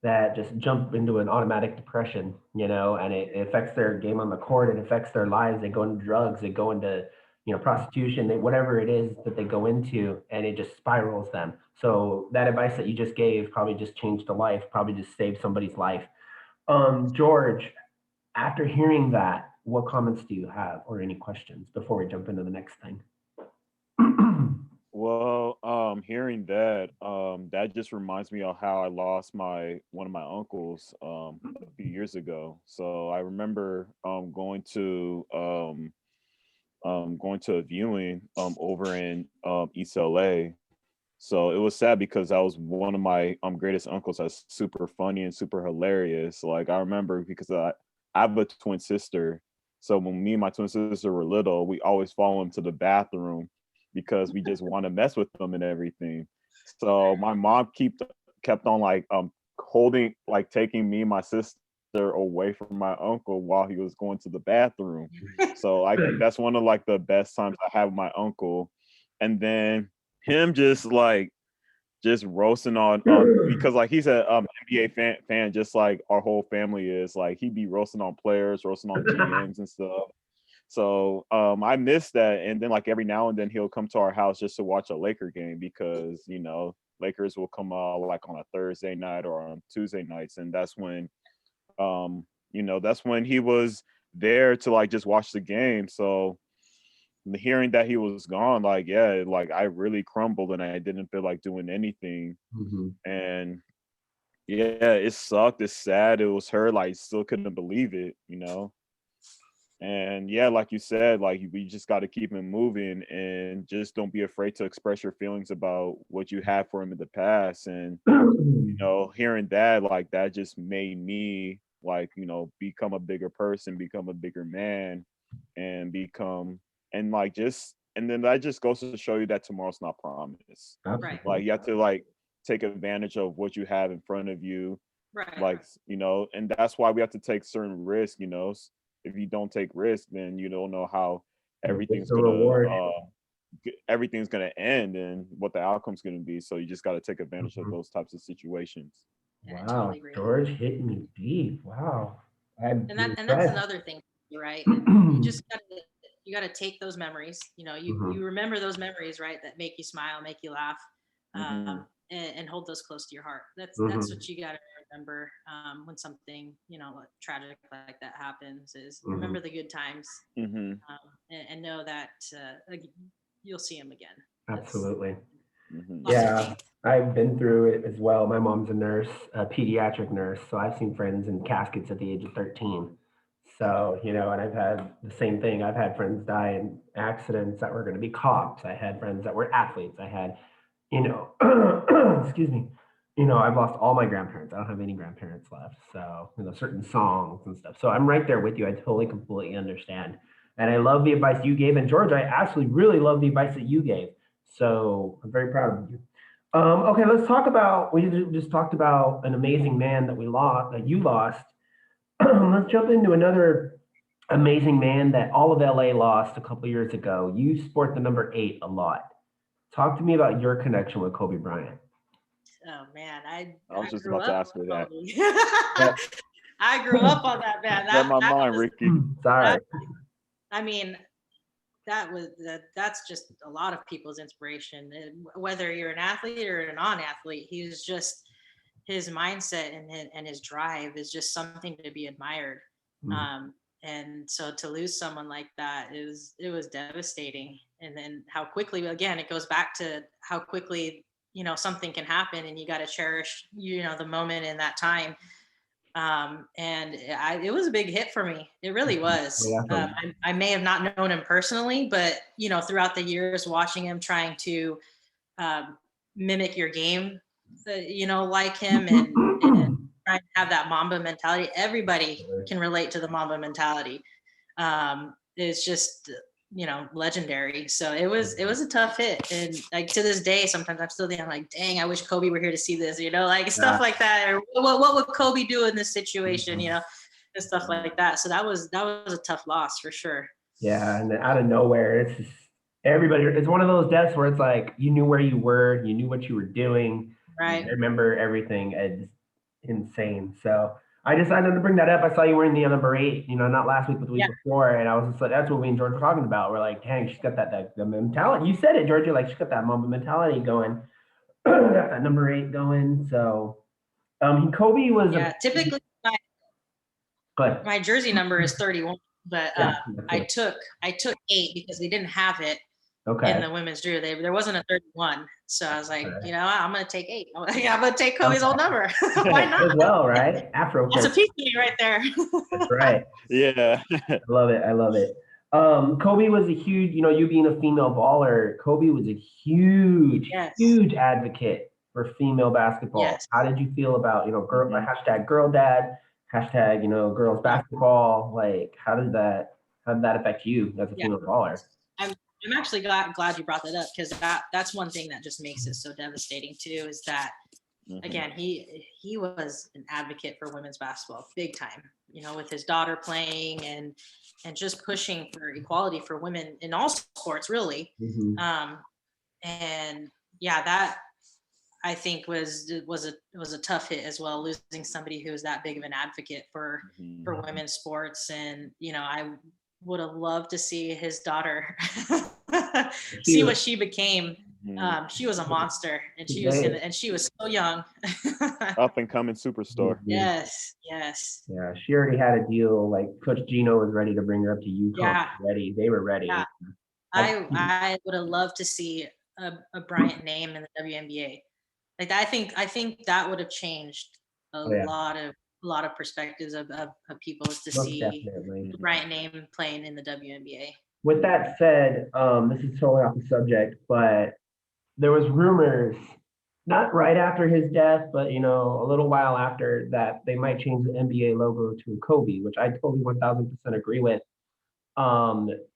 [SPEAKER 1] that just jump into an automatic depression, and it affects their game on the court. It affects their lives. They go into drugs. They go into, prostitution. Whatever it is that they go into, and it just spirals them. So that advice that you just gave probably just changed a life. Probably just saved somebody's life. George, after hearing that, what comments do you have or any questions before we jump into the next thing?
[SPEAKER 2] Well, hearing that, that just reminds me of how I lost one of my uncles a few years ago. So I remember going to a viewing over in East LA. So it was sad because that was one of my greatest uncles. That's super funny and super hilarious. Like I remember because I have a twin sister. So when me and my twin sister were little, we always follow him to the bathroom because we just want to mess with them and everything. So my mom kept on like holding, like taking me and my sister away from my uncle while he was going to the bathroom. So I think that's one of like the best times I have with my uncle. And then him just roasting on because like he's a NBA fan just like our whole family is. Like he'd be roasting on players, roasting on GMs and stuff. So I miss that. And then like every now and then he'll come to our house just to watch a Laker game because Lakers will come out like on a Thursday night or on Tuesday nights, and that's when he was there to like just watch the game. So hearing that he was gone, like yeah, like I really crumbled and I didn't feel like doing anything.
[SPEAKER 1] Mhm.
[SPEAKER 2] And yeah, it sucked. It's sad. It was her. Like still couldn't believe it. And yeah, like you said, like we just got to keep him moving and just don't be afraid to express your feelings about what you had for him in the past. And hearing that, like that just made me like become a bigger person, become a bigger man, and become and like just and then that just goes to show you that tomorrow's not promised.
[SPEAKER 3] Right.
[SPEAKER 2] Like you have to like take advantage of what you have in front of you,
[SPEAKER 3] Right.
[SPEAKER 2] like and that's why we have to take certain risks. If you don't take risks, then you don't know how
[SPEAKER 1] It's
[SPEAKER 2] everything's
[SPEAKER 1] a
[SPEAKER 2] gonna
[SPEAKER 1] reward.
[SPEAKER 2] everything's gonna end and what the outcome's gonna be. So you just got to take advantage of
[SPEAKER 1] Mhm.
[SPEAKER 2] those types of situations.
[SPEAKER 3] And I
[SPEAKER 1] Wow,
[SPEAKER 3] totally agree.
[SPEAKER 1] George hit me deep. Wow, I'm
[SPEAKER 3] And that's
[SPEAKER 1] impressed.
[SPEAKER 3] another thing, right? You gotta take those memories. You
[SPEAKER 1] Mhm.
[SPEAKER 3] remember those memories, right? That make you smile, make you laugh,
[SPEAKER 2] Hmm.
[SPEAKER 3] and hold those close to your heart. That's
[SPEAKER 1] Mhm.
[SPEAKER 3] what you gotta remember when something like tragic like that happens. Is remember
[SPEAKER 1] Mhm.
[SPEAKER 3] the good times,
[SPEAKER 2] Hmm.
[SPEAKER 3] and know that like, you'll see them again. That's
[SPEAKER 1] Absolutely.
[SPEAKER 2] Hmm.
[SPEAKER 3] lots of
[SPEAKER 1] Yeah,
[SPEAKER 3] faith.
[SPEAKER 1] I've been through it as well. My mom's a nurse, a pediatric nurse, so I've seen friends in caskets at the age of 13. So, and I've had the same thing. I've had friends die in accidents that were going to be cops. I had friends that were athletes. I had, you know, excuse me, I've lost all my grandparents. I don't have any grandparents left. So, certain songs and stuff. So I'm right there with you. I totally, completely understand. And I love the advice you gave. And George, I absolutely really love the advice that you gave. So I'm very proud of you. Okay, let's talk about, we just talked about an amazing man that we lost, that you lost. Let's jump into another amazing man that all of LA lost a couple years ago. You sport the number 8 a lot. Talk to me about your connection with Kobe Bryant.
[SPEAKER 3] Oh man,
[SPEAKER 2] I was
[SPEAKER 3] I
[SPEAKER 2] just
[SPEAKER 3] grew
[SPEAKER 2] about to
[SPEAKER 3] up
[SPEAKER 2] ask
[SPEAKER 3] with
[SPEAKER 2] her that.
[SPEAKER 3] Kobe.
[SPEAKER 1] Yep.
[SPEAKER 3] I grew up on that man.
[SPEAKER 2] Read
[SPEAKER 3] That
[SPEAKER 2] my
[SPEAKER 3] that
[SPEAKER 2] mind,
[SPEAKER 3] was
[SPEAKER 2] Ricky.
[SPEAKER 1] Sorry.
[SPEAKER 3] that. I mean, that's just a lot of people's inspiration. And whether you're an athlete or a non-athlete, he's just his mindset and his drive is just something to be admired.
[SPEAKER 1] Mhm.
[SPEAKER 3] And so to lose someone like that it was devastating. And then how quickly, again, it goes back to how quickly something can happen, and you got to cherish the moment in that time. And it was a big hit for me. It really was.
[SPEAKER 1] Yeah.
[SPEAKER 3] I may have not known him personally, but throughout the years, watching him trying to um, mimic your game, like him, and trying to have that Mamba mentality. Everybody can relate to the Mamba mentality. It's just, you know, legendary. So it was a tough hit. And like to this day, sometimes I'm still there. I'm like, dang, I wish Kobe were here to see this, you know, like stuff like that. Or what would Kobe do in this situation, you know, and stuff like that. So that was a tough loss for sure.
[SPEAKER 1] Yeah, and then out of nowhere, it's just everybody. It's one of those deaths where it's like you knew where you were, you knew what you were doing.
[SPEAKER 3] Right.
[SPEAKER 1] I remember everything. It's insane. So I decided to bring that up. I saw you wearing the number 8, you know, not last week, but the week before, and I was just like, that's what we and George were talking about. We're like, dang, she's got that the mentality. You said it, George. You're like, she's got that Mamba mentality going, got that number 8 going. So, Kobe was
[SPEAKER 3] typically my jersey number is 31. But I took 8 because they didn't have it in the women's drew. There wasn't a 31, so I was like, you know, I'm gonna take 8. I'm gonna take Kobe's old number. Why not?
[SPEAKER 1] As well, right? Afro.
[SPEAKER 3] That's a piece of me right there.
[SPEAKER 1] That's right.
[SPEAKER 2] Yeah.
[SPEAKER 1] I love it. I love it. Kobe was a huge, you know, you being a female baller, Kobe was a huge advocate for female basketball.
[SPEAKER 3] Yes.
[SPEAKER 1] How did you feel about, you know, hashtag girl dad, hashtag, you know, girls basketball? Like, how did that affect you as a female baller?
[SPEAKER 3] I'm actually glad you brought that up, because that's one thing that just makes it so devastating too, is that again, he was an advocate for women's basketball big time, you know, with his daughter playing and just pushing for equality for women in all sports, really. And yeah, that I think was a tough hit as well, losing somebody who was that big of an advocate for women's sports. And you know, I would have loved to see his daughter see what she became. She was a monster, and she was so young.
[SPEAKER 2] Up and coming superstar.
[SPEAKER 3] Yes.
[SPEAKER 1] Yeah, she already had a deal. Like Coach Gino was ready to bring her up to Juco. They were ready.
[SPEAKER 3] Yeah. I would have loved to see a Bryant name in the WNBA. Like I think that would have changed a lot of perspectives of people to see the Bryant name playing in the WNBA.
[SPEAKER 1] With that said, this is totally off the subject, but there was rumors, not right after his death, but you know, a little while after, that they might change the NBA logo to Kobe, which I totally 1000% agree with.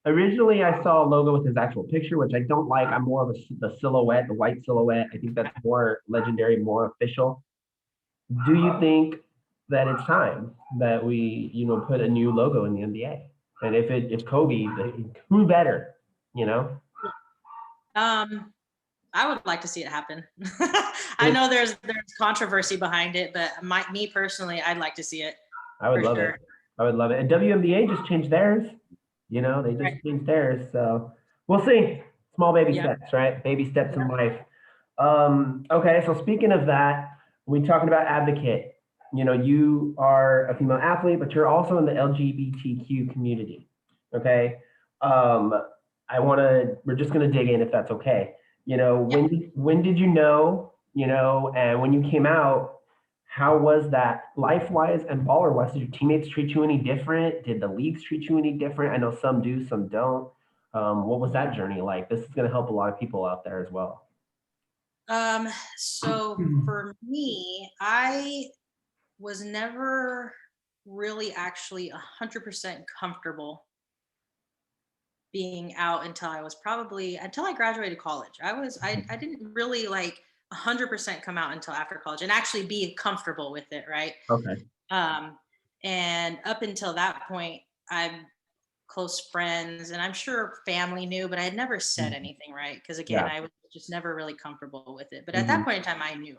[SPEAKER 1] Originally I saw a logo with his actual picture, which I don't like. I'm more of the silhouette, the white silhouette. I think that's more legendary, more official. Do you think that it's time that we, you know, put a new logo in the NBA? And if it's Kobe, who better, you know?
[SPEAKER 3] I would like to see it happen. I know there's controversy behind it, but me personally, I'd like to see it.
[SPEAKER 1] I would love it. I would love it. And WNBA just changed theirs. You know, they just changed theirs. So we'll see. Small baby steps, right? Baby steps in life. Okay, so speaking of that, we're talking about advocate. You know, you are a female athlete, but you're also in the LGBTQ community. Okay. We're just gonna dig in if that's okay. You know, when did you know, you know, and when you came out, how was that life-wise and baller-wise? Did your teammates treat you any different? Did the leagues treat you any different? I know some do, some don't. What was that journey like? This is going to help a lot of people out there as well.
[SPEAKER 3] So for me, I was never really actually 100% comfortable being out until I graduated college. I didn't really like 100% come out until after college and actually be comfortable with it, right?
[SPEAKER 1] Okay.
[SPEAKER 3] And up until that point, I'm close friends, and I'm sure family knew, but I had never said anything, right? Because again, I was just never really comfortable with it. But at that point in time, I knew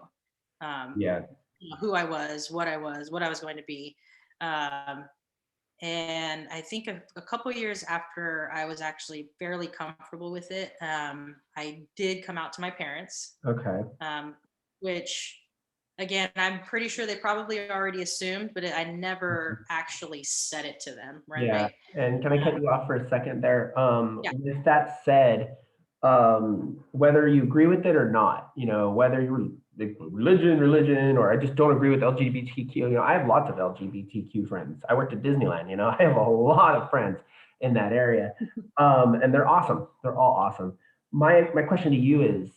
[SPEAKER 3] who I was, what I was going to be. And I think a couple of years after I was actually fairly comfortable with it, I did come out to my parents.
[SPEAKER 1] Okay.
[SPEAKER 3] Which, again, I'm pretty sure they probably already assumed, but I never actually said it to them. Right?
[SPEAKER 1] Yeah. And can I cut you off for a second there? With that said, whether you agree with it or not, you know, whether you're religion, or I just don't agree with LGBTQ. You know, I have lots of LGBTQ friends. I worked at Disneyland, you know, I have a lot of friends in that area. And they're awesome. They're all awesome. My question to you is,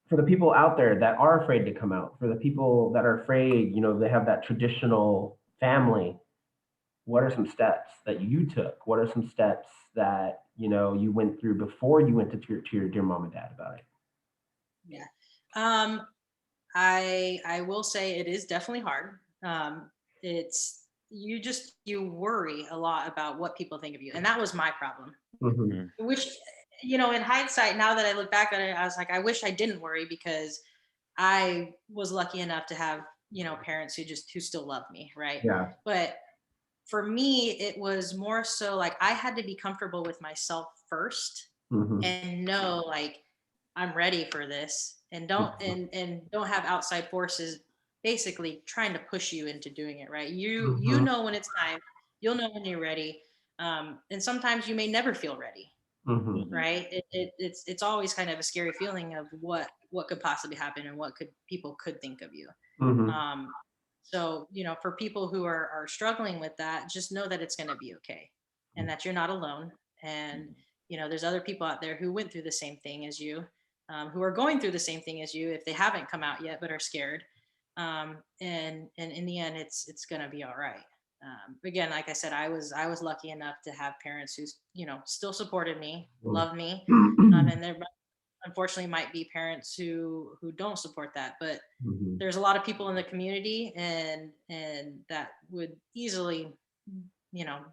[SPEAKER 1] for the people out there that are afraid to come out, for the people that are afraid, they have that traditional family, what are some steps that you took? What are some steps that, you went through before you went to your dear mom and dad about it?
[SPEAKER 3] Yeah. I will say it is definitely hard. It's you worry a lot about what people think of you, and that was my problem.
[SPEAKER 1] Mhm.
[SPEAKER 3] Which, in hindsight, now that I look back on it, I was like, I wish I didn't worry because I was lucky enough to have, parents who still love me, right?
[SPEAKER 1] Yeah.
[SPEAKER 3] But for me, it was more so like I had to be comfortable with myself first
[SPEAKER 1] Mhm.
[SPEAKER 3] and know like I'm ready for this and don't
[SPEAKER 1] Mhm.
[SPEAKER 3] and don't have outside forces basically trying to push you into doing it, right? You
[SPEAKER 1] Mhm.
[SPEAKER 3] know when it's time, you'll know when you're ready. And sometimes you may never feel ready,
[SPEAKER 1] Mhm.
[SPEAKER 3] right? It's always kind of a scary feeling of what could possibly happen and what could people could think of you.
[SPEAKER 1] Mhm.
[SPEAKER 3] Um, so for people who are struggling with that, just know that it's going to be okay, and that you're not alone. And there's other people out there who went through the same thing as you, who are going through the same thing as you if they haven't come out yet but are scared. And in the end, it's going to be all right. Again, like I said, I was lucky enough to have parents who still supported me, loved me, and there unfortunately might be parents who don't support that, but
[SPEAKER 1] Mhm.
[SPEAKER 3] there's a lot of people in the community and that would easily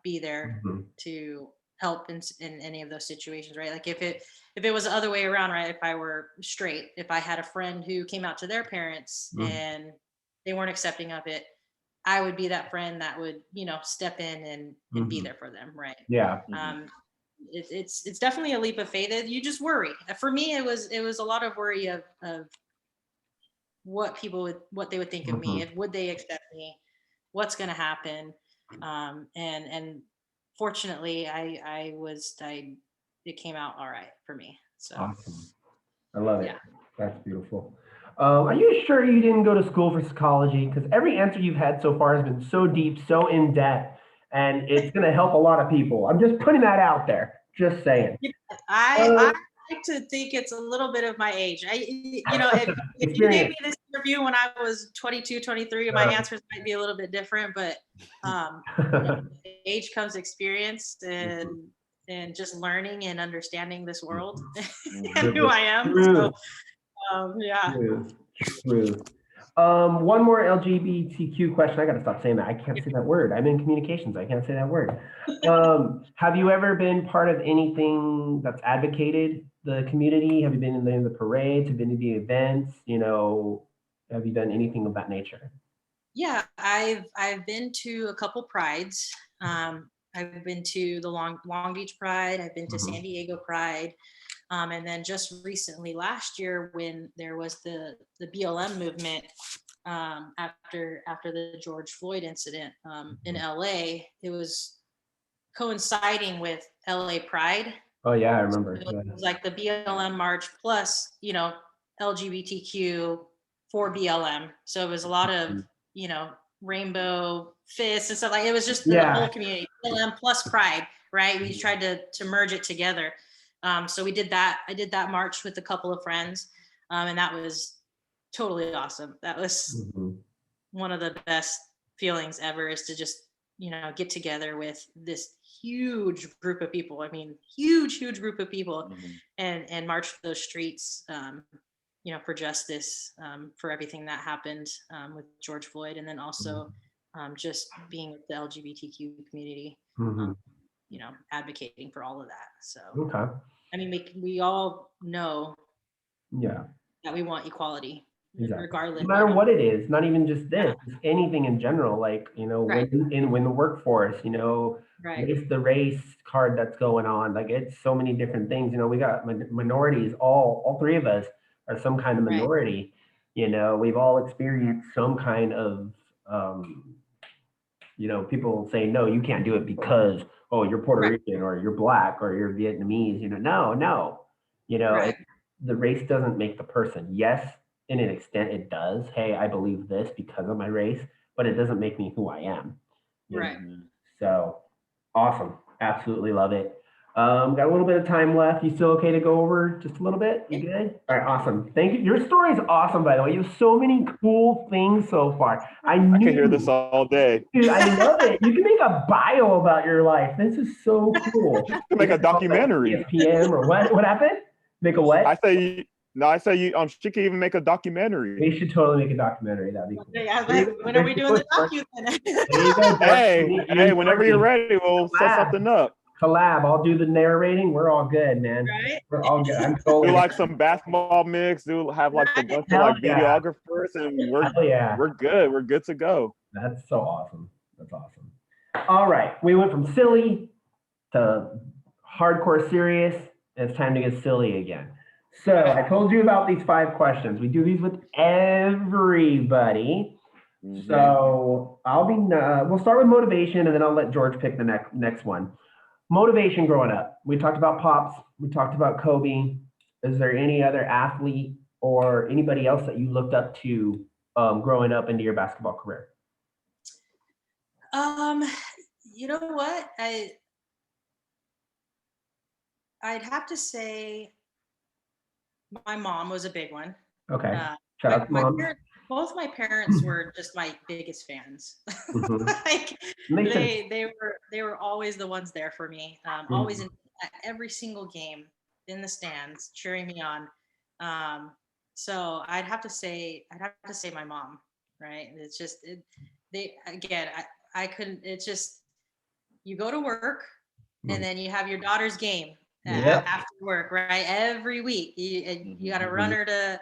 [SPEAKER 3] be there
[SPEAKER 1] Mhm.
[SPEAKER 3] to help in any of those situations, right? Like if it was the other way around, right? If I were straight, if I had a friend who came out to their parents
[SPEAKER 1] Mhm.
[SPEAKER 3] and they weren't accepting of it, I would be that friend that would step in and be
[SPEAKER 1] Mhm.
[SPEAKER 3] there for them, right?
[SPEAKER 1] Yeah.
[SPEAKER 3] um it's definitely a leap of faith. You just worry. For me, it was a lot of worry of what they would think of me,
[SPEAKER 1] Mhm.
[SPEAKER 3] if would they accept me, what's going to happen. And fortunately, I it came out all right for me, so
[SPEAKER 1] Awesome. I love it.
[SPEAKER 3] yeah.
[SPEAKER 1] That's beautiful. Are you sure you didn't go to school for psychology? Because every answer you've had so far has been so deep, so in depth, and it's going to help a lot of people. I'm just putting that out there. Just saying.
[SPEAKER 3] I
[SPEAKER 1] Uh,
[SPEAKER 3] like to think it's a little bit of my age. If you gave
[SPEAKER 1] experience.
[SPEAKER 3] me this interview when I was 22, 23, my
[SPEAKER 1] Uh,
[SPEAKER 3] answers might be a little bit different, but with age comes experience and just learning and understanding this world and who I am. So
[SPEAKER 1] Truth,
[SPEAKER 3] yeah.
[SPEAKER 1] truth, truth. One more LGBTQ question. I got to stop saying that. I can't say that word. I'm in communications. I can't say that word. Have you ever been part of anything that's advocated the community? Have you been in the parades? Have you been to the events? Have you done anything of that nature?
[SPEAKER 3] Yeah, I've been to a couple prides. I've been to the Long Beach Pride. I've been to
[SPEAKER 1] Mhm.
[SPEAKER 3] San Diego Pride. And then just recently, last year, when there was the BLM movement, after the George Floyd incident in LA, it was coinciding with LA Pride.
[SPEAKER 1] Oh yeah, I
[SPEAKER 3] So
[SPEAKER 1] remember.
[SPEAKER 3] it
[SPEAKER 1] Yeah.
[SPEAKER 3] was like the BLM march plus, LGBTQ for BLM. So it was a lot of, you know, rainbow fists and stuff like it was just the whole
[SPEAKER 1] Yeah.
[SPEAKER 3] community, BLM plus Pride, right? We tried to merge it together. So we did that. I did that march with a couple of friends, and that was totally awesome. That was
[SPEAKER 1] Mhm.
[SPEAKER 3] one of the best feelings ever, is to just get together with this huge group of people. I mean, huge group of people,
[SPEAKER 2] Mhm.
[SPEAKER 3] and march those streets, for justice, for everything that happened with George Floyd, and then also just being with the LGBTQ community, um,
[SPEAKER 1] Mhm.
[SPEAKER 3] advocating for all of that. So
[SPEAKER 1] Okay.
[SPEAKER 3] I mean, we all know
[SPEAKER 1] Yeah.
[SPEAKER 3] that we want equality,
[SPEAKER 1] Exactly.
[SPEAKER 3] regardless.
[SPEAKER 1] No matter what it is, not even just this, just anything in general, like,
[SPEAKER 3] Right,
[SPEAKER 1] when the workforce,
[SPEAKER 3] right,
[SPEAKER 1] race, the race card that's going on, like it's so many different things. We got minorities, all three of us are some kind of
[SPEAKER 3] right,
[SPEAKER 1] minority. We've all experienced some kind of, um, people say, no, you can't do it because, oh, you're Puerto
[SPEAKER 3] right,
[SPEAKER 1] Rican or you're black or you're Vietnamese, no, no,
[SPEAKER 3] right,
[SPEAKER 1] the race doesn't make the person. Yes, in an extent it does. Hey, I believe this because of my race, but it doesn't make me who I am. you know?
[SPEAKER 3] right.
[SPEAKER 2] Mhm.
[SPEAKER 1] So awesome. Absolutely love it. Got a little bit of time left. You still okay to go over just a little bit? You good? All right, awesome. Thank you. Your story is awesome, by the way. You have so many cool things so far.
[SPEAKER 2] I can hear this all day.
[SPEAKER 1] Dude, I love it. You can make a bio about your life. This is so cool.
[SPEAKER 2] You can make a documentary.
[SPEAKER 1] ESPN or what? What happened? Make a what?
[SPEAKER 2] I say she can even make a documentary.
[SPEAKER 1] We should totally make a documentary. That'd be cool.
[SPEAKER 3] Yeah, when are we doing the docu then?
[SPEAKER 1] There you go.
[SPEAKER 2] Hey, whenever you're ready, we'll set something up.
[SPEAKER 1] Collab. I'll do the narrating. We're all good, man.
[SPEAKER 3] Right?
[SPEAKER 1] We're all good. I'm totally
[SPEAKER 2] do like some basketball mix. Do have like a bunch of like videographers, and we're good. We're good to go.
[SPEAKER 1] That's so awesome. That's awesome. All right, we went from silly to hardcore serious. It's time to get silly again. So I told you about these 5 questions. We do these with everybody. Mm-hmm. So we'll start with motivation, and then I'll let George pick the next one. Motivation growing up. We talked about Pops. We talked about Kobe. Is there any other athlete or anybody else that you looked up to growing up into your basketball career?
[SPEAKER 3] You know what? I'd have to say my mom was a big one.
[SPEAKER 1] Okay. Shout out to Mom.
[SPEAKER 3] Both my parents were just my biggest fans.
[SPEAKER 1] Mm-hmm.
[SPEAKER 3] Like they were always the ones there for me. Always at every single game in the stands cheering me on. So I'd have to say my mom, right? It's just I couldn't. It's just you go to work and then you have your daughter's game after work, right? Every week you got to run her to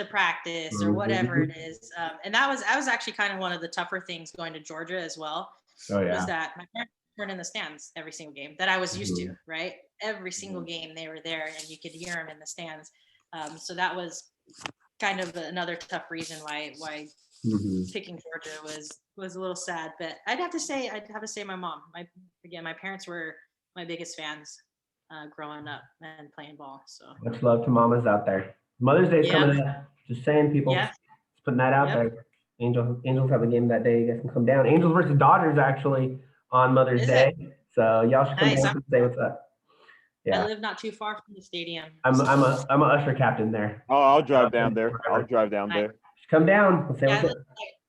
[SPEAKER 3] practice or whatever it is. And that was actually kind of one of the tougher things going to Georgia as well. Was that my parents weren't in the stands every single game that I was used to, right? Every single game they were there and you could hear them in the stands. So that was kind of another tough reason why picking Georgia was a little sad, but I'd have to say my mom. My parents were my biggest fans growing up and playing ball. So
[SPEAKER 1] much love to mamas out there. Mother's Day is coming up. Just saying, people. Just putting that out there. Angels have a game that day. You guys can come down. Angels versus Dodgers actually on Mother's Day. So y'all should come down and say what's up.
[SPEAKER 3] Yeah. I live not too far from the stadium.
[SPEAKER 1] I'm a usher captain there.
[SPEAKER 2] Oh, I'll drive down there.
[SPEAKER 1] Just come down. We'll say what's up.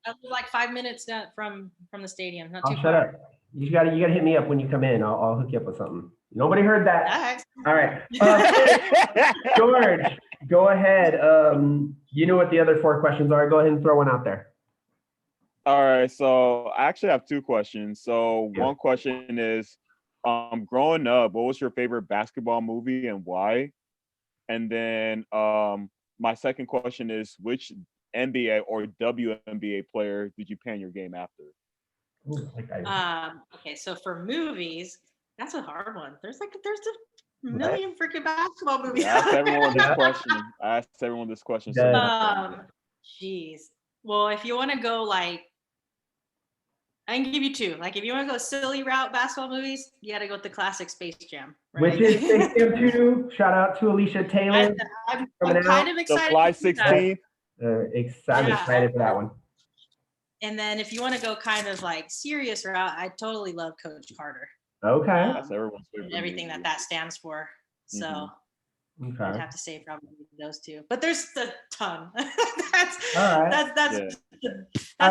[SPEAKER 3] I live like 5 minutes down from the stadium. Not too far.
[SPEAKER 1] Shut up. You gotta hit me up when you come in. I'll hook you up with something. Nobody heard that. All right. George, go ahead. You know what the other 4 questions are. Go ahead and throw one out there.
[SPEAKER 2] All right. So I actually have 2 questions. So one question is, growing up, what was your favorite basketball movie and why? And then my second question is, which NBA or WNBA player did you pan your game after?
[SPEAKER 3] Okay, so for movies, that's a hard one. There's a million freaking basketball movies.
[SPEAKER 2] I asked everyone this question.
[SPEAKER 3] Geez. Well, if you want to go I can give you 2. Like if you want to go silly route basketball movies, you got to go with the classic Space Jam. Right?
[SPEAKER 1] Which is Space Jam 2. Shout out to Alicia Taylor.
[SPEAKER 3] I'm kind of excited.
[SPEAKER 2] July 16th.
[SPEAKER 1] I'm excited for that one.
[SPEAKER 3] And then if you want to go kind of serious route, I totally love Coach Carter.
[SPEAKER 1] Okay.
[SPEAKER 2] That's everyone's favorite.
[SPEAKER 3] Everything that stands for. So I'd have to say probably those 2. But there's a ton. That's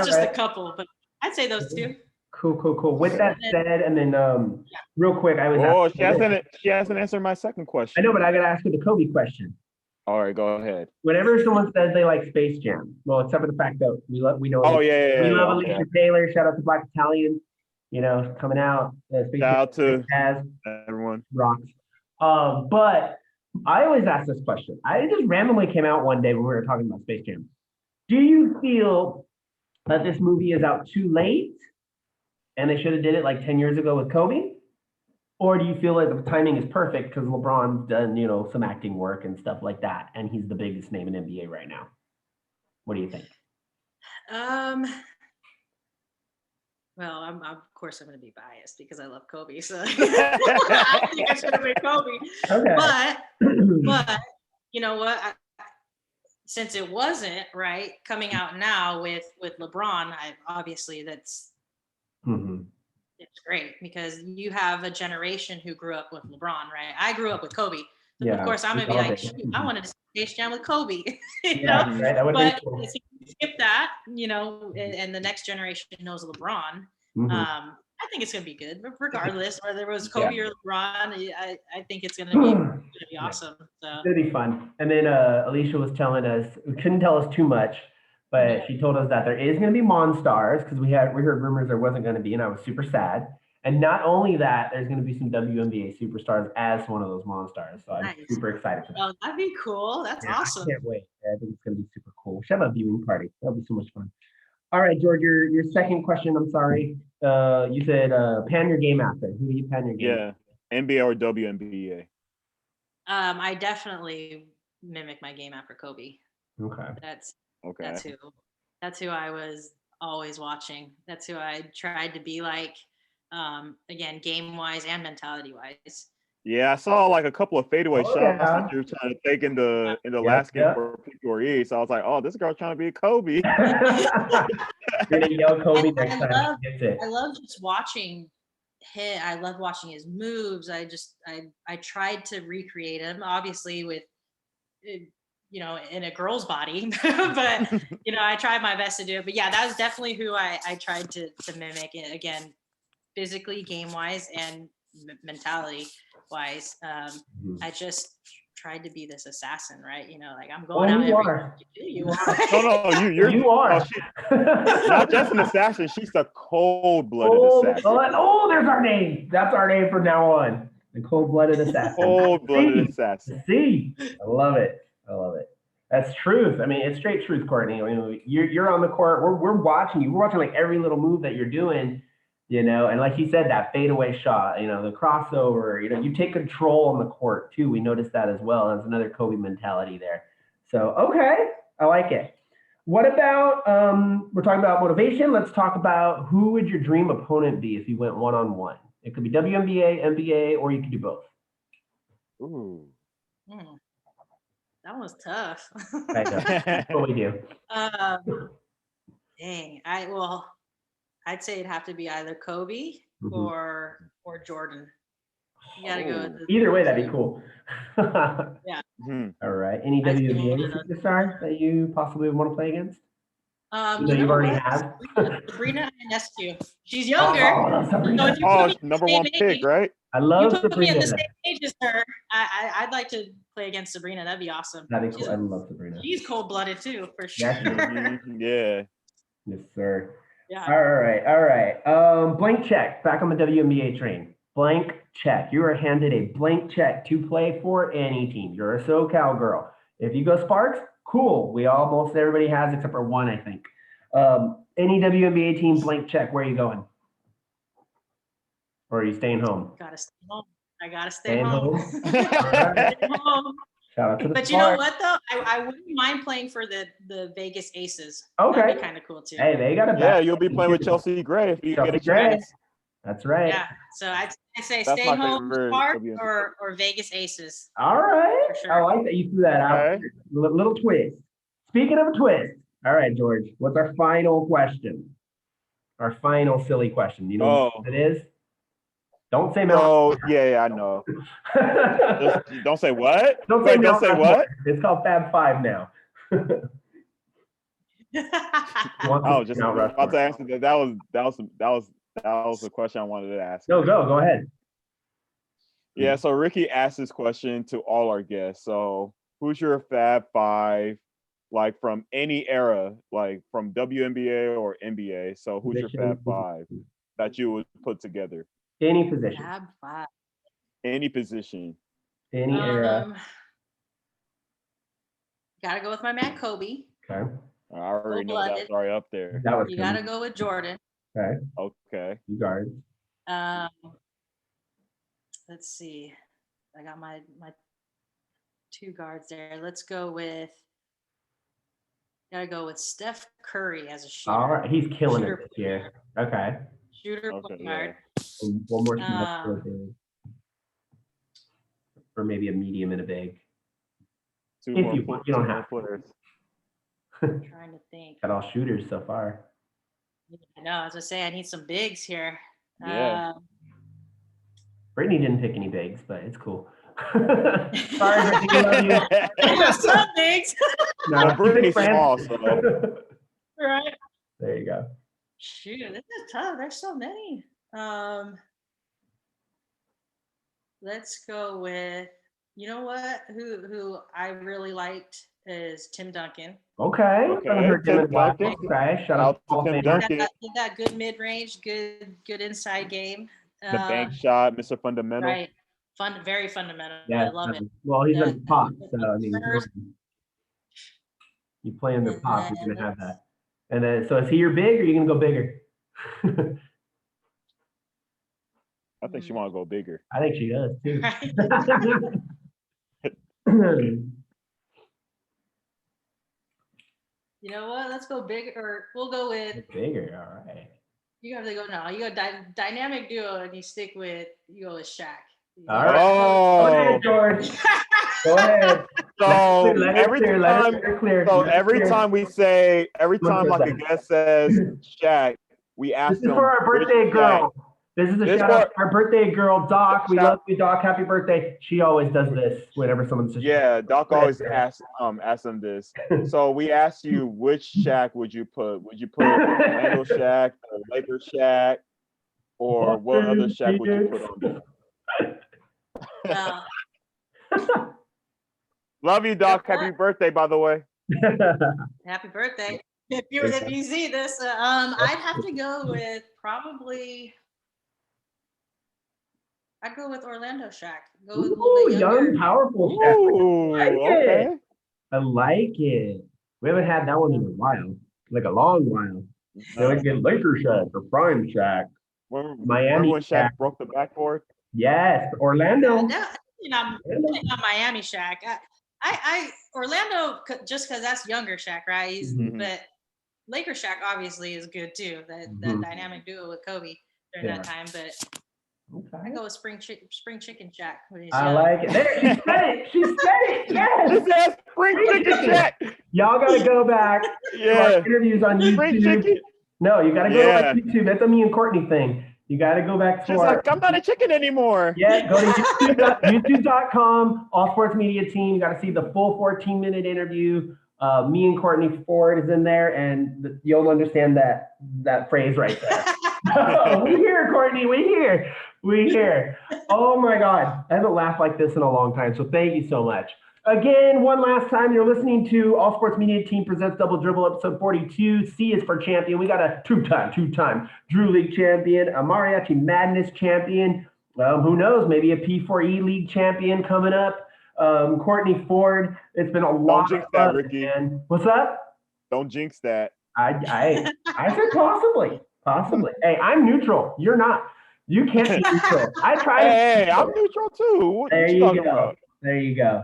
[SPEAKER 3] just a couple, but I'd say those 2.
[SPEAKER 1] Cool. With that said, and then real quick,
[SPEAKER 2] she hasn't answered my second question.
[SPEAKER 1] I know, but I gotta ask you the Kobe question.
[SPEAKER 2] All right, go ahead.
[SPEAKER 1] Whenever someone says they like Space Jam, well, except for the fact that we know.
[SPEAKER 2] We
[SPEAKER 1] love Alicia Taylor. Shout out to Black Italian. Coming out.
[SPEAKER 2] Shout out to everyone.
[SPEAKER 1] Rocks. But I always ask this question. I just randomly came out one day when we were talking about Space Jam. Do you feel that this movie is out too late, and they should have did it 10 years ago with Kobe? Or do you feel like the timing is perfect because LeBron's done, some acting work and stuff like that, and he's the biggest name in NBA right now? What do you think?
[SPEAKER 3] Well, of course I'm going to be biased because I love Kobe, so I think I should have been Kobe. Okay. But you know what? Since it wasn't coming out now with LeBron, obviously that's it's great because you have a generation who grew up with LeBron, right? I grew up with Kobe. So
[SPEAKER 1] Yeah,
[SPEAKER 3] of course, I'm
[SPEAKER 1] we
[SPEAKER 3] gonna be
[SPEAKER 1] all
[SPEAKER 3] like,
[SPEAKER 1] did.
[SPEAKER 3] shoot, I wanted to see Space Jam with Kobe, you
[SPEAKER 1] Yeah,
[SPEAKER 3] know.
[SPEAKER 1] right. That would be
[SPEAKER 3] But
[SPEAKER 1] cool.
[SPEAKER 3] if you skip that, you know, and the next generation knows LeBron.
[SPEAKER 1] Mhm.
[SPEAKER 3] I think it's gonna be good, regardless whether it was
[SPEAKER 1] Yeah.
[SPEAKER 3] Kobe or LeBron. I think it's gonna be
[SPEAKER 1] Yeah.
[SPEAKER 3] awesome. So.
[SPEAKER 1] It'll be fun. And then Alicia was telling us, we couldn't tell us too much, but she told us that there is going to be Monstars because we heard rumors there wasn't going to be, and I was super sad. And not only that, there's going to be some WNBA superstars as one of those Monstars. So I'm
[SPEAKER 3] Nice.
[SPEAKER 1] super excited for that.
[SPEAKER 3] Oh, that'd be cool. That's awesome.
[SPEAKER 1] I can't wait. I think it's going to be super cool. We should have a viewing party. That'll be so much fun. All right, George, your second question. I'm sorry. You said pan your game after. Who do you pan your game?
[SPEAKER 2] Yeah, NBA or WNBA.
[SPEAKER 3] I definitely mimic my game after Kobe.
[SPEAKER 1] Okay.
[SPEAKER 3] That's
[SPEAKER 2] Okay.
[SPEAKER 3] That's who I was always watching. That's who I tried to be like. Again, game wise and mentality wise.
[SPEAKER 2] Yeah, I saw like a couple of fadeaway shots
[SPEAKER 1] yeah.
[SPEAKER 2] that you were trying to take in the last game for PQRE. So I was like, oh, this girl's trying to be Kobe.
[SPEAKER 1] You're gonna yell Kobe next time.
[SPEAKER 3] I love just watching him. I love watching his moves. I tried to recreate him, obviously with, you know, in a girl's body, but you know, I tried my best to do it. But yeah, that was definitely who I tried to mimic. And again, physically, game wise, and mentality wise. I just tried to be this assassin, right? You know, like I'm going out every
[SPEAKER 1] are.
[SPEAKER 3] you
[SPEAKER 2] No, you are. Not just an assassin. She's a cold-blooded assassin.
[SPEAKER 1] Oh, there's our name. That's our name from now on. The cold-blooded assassin.
[SPEAKER 2] Cold-blooded assassin.
[SPEAKER 1] See, I love it. I love it. That's truth. I mean, it's straight truth, Courtney. I mean, you're on the court. We're watching you. We're watching like every little move that you're doing. You know, and like you said, that fadeaway shot, you know, the crossover, you know, you take control on the court too. We noticed that as well. There's another Kobe mentality there. So, okay, I like it. What about, we're talking about motivation. Let's talk about who would your dream opponent be if you went one-on-one? It could be WNBA, NBA, or you could do both.
[SPEAKER 2] Ooh.
[SPEAKER 3] That was tough.
[SPEAKER 1] I know. That's what we do.
[SPEAKER 3] Dang, I'd say it'd have to be either Kobe or Jordan. You gotta go with
[SPEAKER 1] either way, that'd be cool.
[SPEAKER 3] Yeah.
[SPEAKER 1] All right. Any WNBA superstar that you possibly would want to play against? You've already have.
[SPEAKER 3] Sabrina Ionescu. She's younger.
[SPEAKER 2] Number one pick, right?
[SPEAKER 1] I love
[SPEAKER 3] Sabrina. You put me in the
[SPEAKER 1] Sabrina.
[SPEAKER 3] same age as her. I'd like to play against Sabrina. That'd be awesome.
[SPEAKER 1] That'd be cool. I love Sabrina.
[SPEAKER 3] She's cold-blooded too, for sure.
[SPEAKER 2] Yeah.
[SPEAKER 1] Yes, sir.
[SPEAKER 3] Yeah.
[SPEAKER 1] All right. Blank check. Back on the WNBA train. Blank check. You are handed a blank check to play for any team. You're a SoCal girl. If you go Sparks, cool. Most everybody has except for one, I think. Any WNBA team, blank check. Where are you going? Or are you staying home?
[SPEAKER 3] Gotta stay home. I gotta stay home. Stay home.
[SPEAKER 1] Shout out to the
[SPEAKER 3] But you know what though? I wouldn't mind playing for the Vegas Aces.
[SPEAKER 1] Okay.
[SPEAKER 3] That'd be kind of cool too.
[SPEAKER 1] Hey, they got a
[SPEAKER 2] Yeah, you'll be playing with Chelsea Gray if you get a chance.
[SPEAKER 1] That's right.
[SPEAKER 3] Yeah. So I'd say stay home, Spark or Vegas Aces.
[SPEAKER 1] All right. Sure. I like that you threw that out. Little twist. Speaking of a twist. All right, George. What's our final question? Our final silly question. You know what it is? Don't say
[SPEAKER 2] no. Yeah, I know. Don't say what?
[SPEAKER 1] Don't say what? It's called Fab Five now.
[SPEAKER 2] Oh, just about to answer that. That was the question I wanted to ask.
[SPEAKER 1] No, go ahead.
[SPEAKER 2] Yeah, so Ricky asked this question to all our guests. So, who's your Fab Five, like from any era, like from WNBA or NBA? So, who's your Fab Five that you would put together?
[SPEAKER 1] Any position.
[SPEAKER 3] Fab Five.
[SPEAKER 2] Any position.
[SPEAKER 1] Any era.
[SPEAKER 3] Gotta go with my man Kobe.
[SPEAKER 1] Okay.
[SPEAKER 2] I already know that's already up there.
[SPEAKER 3] You gotta go with Jordan.
[SPEAKER 1] Okay. You guards.
[SPEAKER 3] Let's see. I got my two guards there. Let's go with. Gotta go with Steph Curry as a shooter.
[SPEAKER 1] All right, he's killing it this year. Okay.
[SPEAKER 3] Shooter point guard.
[SPEAKER 1] And one more big. Or maybe a medium and a big. If you want, you don't have
[SPEAKER 2] players.
[SPEAKER 3] I'm trying to think.
[SPEAKER 1] Got all shooters so far.
[SPEAKER 3] I know. As I say, I need some bigs here.
[SPEAKER 2] Yeah.
[SPEAKER 1] Brittany didn't pick any bigs, but it's cool. Sorry, Brittany, we love you.
[SPEAKER 3] Some things.
[SPEAKER 1] No,
[SPEAKER 2] Well, Brittany's
[SPEAKER 1] she picked
[SPEAKER 2] small,
[SPEAKER 1] France.
[SPEAKER 2] so.
[SPEAKER 3] Right.
[SPEAKER 1] There you go.
[SPEAKER 3] Shoot, this is tough. There's so many. Let's go with, you know what? Who I really liked is Tim Duncan.
[SPEAKER 1] Okay.
[SPEAKER 2] Okay,
[SPEAKER 1] Heard
[SPEAKER 2] Tim
[SPEAKER 1] Tim in a while.
[SPEAKER 2] Duncan.
[SPEAKER 1] Okay. Shout
[SPEAKER 2] Out
[SPEAKER 1] out
[SPEAKER 2] to
[SPEAKER 1] Hall of
[SPEAKER 2] Tim
[SPEAKER 1] Famer.
[SPEAKER 2] Duncan.
[SPEAKER 3] That good mid range, good inside game.
[SPEAKER 2] The bank shot, Mr. Fundamental.
[SPEAKER 3] Right. Very fundamental.
[SPEAKER 1] Yeah.
[SPEAKER 3] I love it.
[SPEAKER 1] Well, he's
[SPEAKER 3] Yeah.
[SPEAKER 1] in pop, so I mean,
[SPEAKER 3] First.
[SPEAKER 1] you play in the
[SPEAKER 3] And
[SPEAKER 1] pop, you're
[SPEAKER 3] then
[SPEAKER 1] gonna have that. And then, so is he your big, or are you gonna go bigger?
[SPEAKER 2] I think she want to go bigger.
[SPEAKER 1] I think she does too.
[SPEAKER 3] You know what? Let's go bigger. Or we'll go with.
[SPEAKER 1] Bigger, all right.
[SPEAKER 3] You have to go. No, you go dynamic duo, and you go with Shaq.
[SPEAKER 1] All right.
[SPEAKER 2] Oh.
[SPEAKER 1] Go ahead, George. Go ahead.
[SPEAKER 2] So
[SPEAKER 1] every
[SPEAKER 2] time we say, every time like a guest says Shaq, we ask
[SPEAKER 1] this is
[SPEAKER 2] them.
[SPEAKER 1] for our birthday girl. This is a shout out to our birthday girl, Doc. We love you, Doc. Happy birthday. She always does this whenever someone says.
[SPEAKER 2] Yeah, Doc always asks them this. So we asked you, which Shaq would you put? Would you put Orlando Shaq, or Lakers Shaq, or what other Shaq would you put on there? Love you, Doc. Happy birthday, by the way.
[SPEAKER 3] Happy birthday. If you see this, I'd have to go with probably. I'd go with Orlando Shaq. Go with a little bit younger.
[SPEAKER 1] Young, powerful Shaq.
[SPEAKER 2] Ooh, okay.
[SPEAKER 1] I like it. We haven't had that one in a while, like a long while. They would get Laker Shaq or Prime Shaq. Miami
[SPEAKER 2] when Shaq broke the backboard?
[SPEAKER 1] Yes, Orlando.
[SPEAKER 3] Not Miami Shaq. I Orlando, just because that's younger Shaq, right? But Laker Shaq obviously is good too. That dynamic duo with Kobe during that time. But I go with spring chicken Shaq.
[SPEAKER 1] I like it. There, she said it. She said it. Yes.
[SPEAKER 2] She said spring chicken Shaq.
[SPEAKER 1] Y'all gotta go back. To our interviews on YouTube. No, you gotta go to our YouTube. That's a me and Courtney thing. You gotta go back to.
[SPEAKER 2] She's like, I'm not a chicken anymore.
[SPEAKER 1] Yeah, go to YouTube.com, All Sports Media Team. You gotta see the full 14-minute interview. Me and Courtney Ford is in there, and you'll understand that phrase right there. We hear, Courtney. We hear. Oh my God, I haven't laughed like this in a long time. So thank you so much. Again, one last time, you're listening to All Sports Media Team presents Drbl episode 42. C is for champion. We got a two-time Drew League champion, a Mariachi Madness champion. Who knows? Maybe a P4E League champion coming up. Courtney Ford. It's been a lot of fun,
[SPEAKER 2] Ricky.
[SPEAKER 1] man. What's up?
[SPEAKER 2] Don't jinx that.
[SPEAKER 1] I said possibly. Hey, I'm neutral. You're not. You can't be neutral. I tried.
[SPEAKER 2] Hey, I'm neutral too. What you talking about?
[SPEAKER 1] There you go.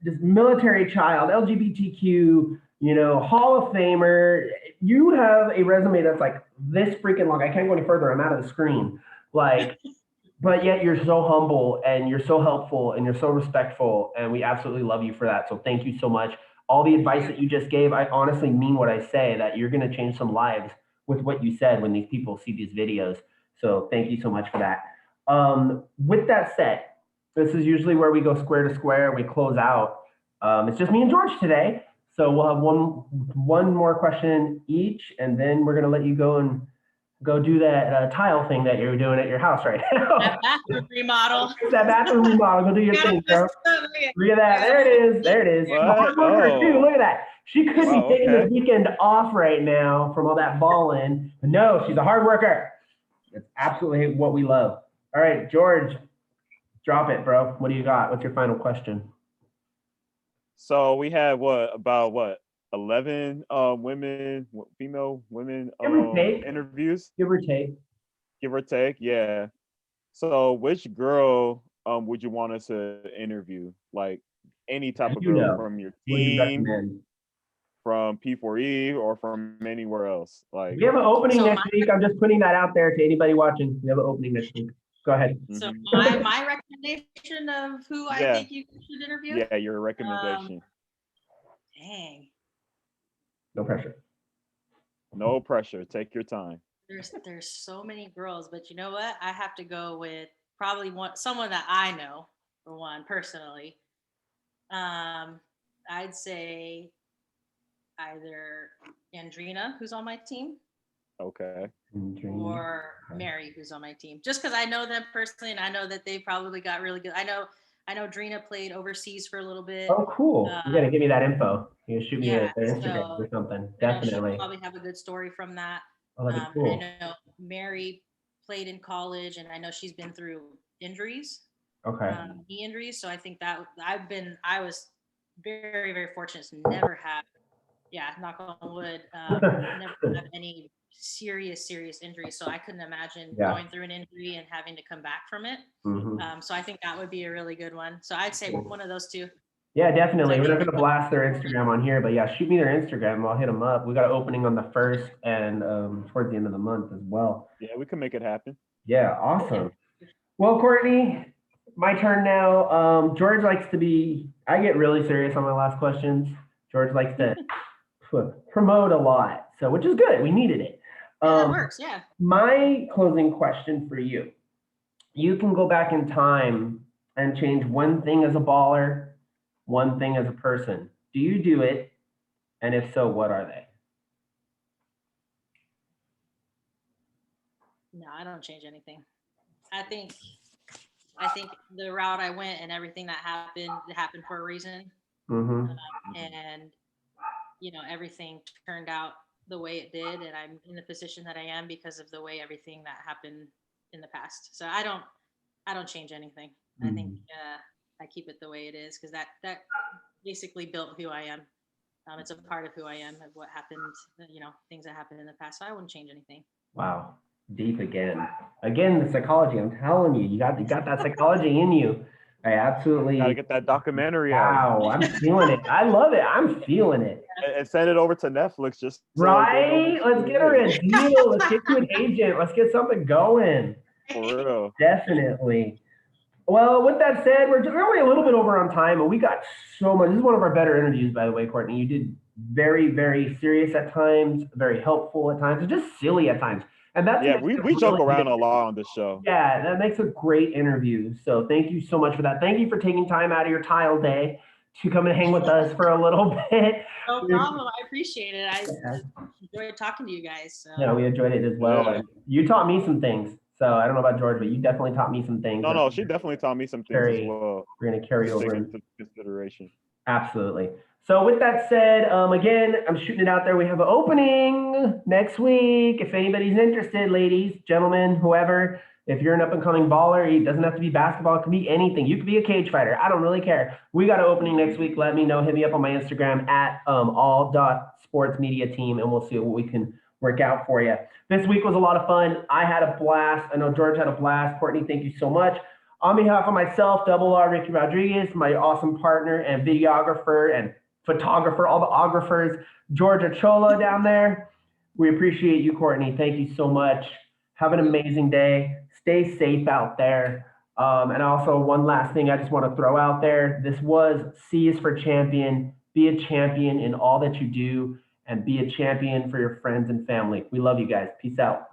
[SPEAKER 1] This military child, LGBTQ, Hall of Famer. You have a resume that's like this freaking long. I can't go any further. I'm out of the screen. But yet you're so humble and you're so helpful and you're so respectful, and we absolutely love you for that. So thank you so much. All the advice that you just gave, I honestly mean what I say, that you're going to change some lives with what you said when these people see these videos. So thank you so much for that. With that said, this is usually where we go square to square. We close out. It's just me and George today. So we'll have one more question each, and then we're going to let you go and go do that tile thing that you're doing at your house right now.
[SPEAKER 3] That bathroom remodel.
[SPEAKER 1] That bathroom remodel. Go do your thing, girl. Look at that. There it is. Hard worker too. Look at that. She could be taking this weekend off right now from all that balling. But no, she's a hard worker. That's absolutely what we love. All right, George, drop it, bro. What do you got? What's your final question?
[SPEAKER 2] So we had about 11 female women interviews.
[SPEAKER 1] Give or take.
[SPEAKER 2] Yeah. So which girl would you want us to interview? Like any type of girl from your team, from P4E, or from anywhere else? Like,
[SPEAKER 1] we have an opening next week. I'm just putting that out there to anybody watching. We have an opening next week. Go ahead.
[SPEAKER 3] So my recommendation of who I think you should interview?
[SPEAKER 2] Yeah, your recommendation.
[SPEAKER 3] Dang.
[SPEAKER 1] No pressure.
[SPEAKER 2] No pressure. Take your time.
[SPEAKER 3] There's so many girls, but you know what? I have to go with probably someone that I know, for one, personally. I'd say either Andrina, who's on my team,
[SPEAKER 2] Okay.
[SPEAKER 3] or Mary, who's on my team. Just because I know them personally, and I know that they probably got really good. I know Drina played overseas for a little bit.
[SPEAKER 1] Oh, cool. You gotta give me that info. You can shoot me
[SPEAKER 3] Yeah,
[SPEAKER 1] their Instagram
[SPEAKER 3] so
[SPEAKER 1] or something.
[SPEAKER 3] I know
[SPEAKER 1] Definitely.
[SPEAKER 3] she'll probably have a good story from that.
[SPEAKER 1] Oh, that'd be
[SPEAKER 3] And
[SPEAKER 1] cool.
[SPEAKER 3] I know Mary played in college, and I know she's been through injuries,
[SPEAKER 1] Okay.
[SPEAKER 3] knee injuries. So I think that I was very, very fortunate to never have, yeah, knock on wood, never have any serious injuries. So I couldn't imagine
[SPEAKER 1] Yeah.
[SPEAKER 3] going through an injury and having to come back from it.
[SPEAKER 1] Mhm.
[SPEAKER 3] So I think that would be a really good one. So I'd say one of those two.
[SPEAKER 1] Yeah, definitely.
[SPEAKER 3] So I
[SPEAKER 1] We're not
[SPEAKER 3] think
[SPEAKER 1] gonna blast their Instagram on here, but yeah, shoot me their Instagram. I'll hit them up. We got an opening on the 1st and towards the end of the month as well.
[SPEAKER 2] Yeah, we can make it happen.
[SPEAKER 1] Yeah, awesome. Well, Courtney, my turn now. George likes to I get really serious on my last questions. George likes to promote a lot, so which is good. We needed it.
[SPEAKER 3] Yeah, that works. Yeah.
[SPEAKER 1] My closing question for you. You can go back in time and change one thing as a baller, one thing as a person. Do you do it? And if so, what are they?
[SPEAKER 3] No, I don't change anything. I think the route I went and everything that happened, it happened for a reason.
[SPEAKER 1] Mm-hmm.
[SPEAKER 3] And everything turned out the way it did, and I'm in the position that I am because of the way everything that happened in the past. So I don't change anything. I think I keep it the way it is, because that basically built who I am. It's a part of who I am, of what happened, things that happened in the past. So I wouldn't change anything.
[SPEAKER 1] Wow. Deep again. Again, the psychology. I'm telling you, you got that psychology in you. I absolutely
[SPEAKER 2] Gotta get that documentary out.
[SPEAKER 1] Wow, I'm feeling it. I love it. I'm feeling it.
[SPEAKER 2] And send it over to Netflix just so
[SPEAKER 1] Right?
[SPEAKER 2] they know
[SPEAKER 1] Let's get her a deal. Let's get you an agent. Let's get something going.
[SPEAKER 2] for real.
[SPEAKER 1] Definitely. Well, with that said, we're only a little bit over on time, and we got so much. This is one of our better interviews, by the way, Courtney. You did very, very serious at times, very helpful at times, and just silly at times. And that's
[SPEAKER 2] we joke around a lot on this show.
[SPEAKER 1] Yeah, that makes a great interview. So thank you so much for that. Thank you for taking time out of your tile day to come and hang with us for a little bit.
[SPEAKER 3] No problem. I appreciate it. I enjoyed talking to you guys. So.
[SPEAKER 1] Yeah, we enjoyed it as well.
[SPEAKER 2] Yeah.
[SPEAKER 1] And you taught me some things. So I don't know about George, but you definitely taught me some things.
[SPEAKER 2] No, she definitely taught me some things as well.
[SPEAKER 1] We're going to carry over
[SPEAKER 2] into consideration.
[SPEAKER 1] Absolutely. So with that said, again, I'm shooting it out there. We have an opening next week. If anybody's interested, ladies, gentlemen, whoever, if you're an up-and-coming baller, it doesn't have to be basketball. It could be anything. You could be a cage fighter. I don't really care. We got an opening next week. Let me know. Hit me up on my Instagram at all.sportsmediateam, and we'll see what we can work out for you. This week was a lot of fun. I had a blast. I know George had a blast. Courtney, thank you so much. On behalf of myself, Dubl, Ricky Rodriguez, my awesome partner and videographer and photographer, all the ographers, Georgia Chola down there. We appreciate you, Courtney. Thank you so much. Have an amazing day. Stay safe out there. And also one last thing I just want to throw out there. This was C is for champion. Be a champion in all that you do, and be a champion for your friends and family. We love you guys. Peace out.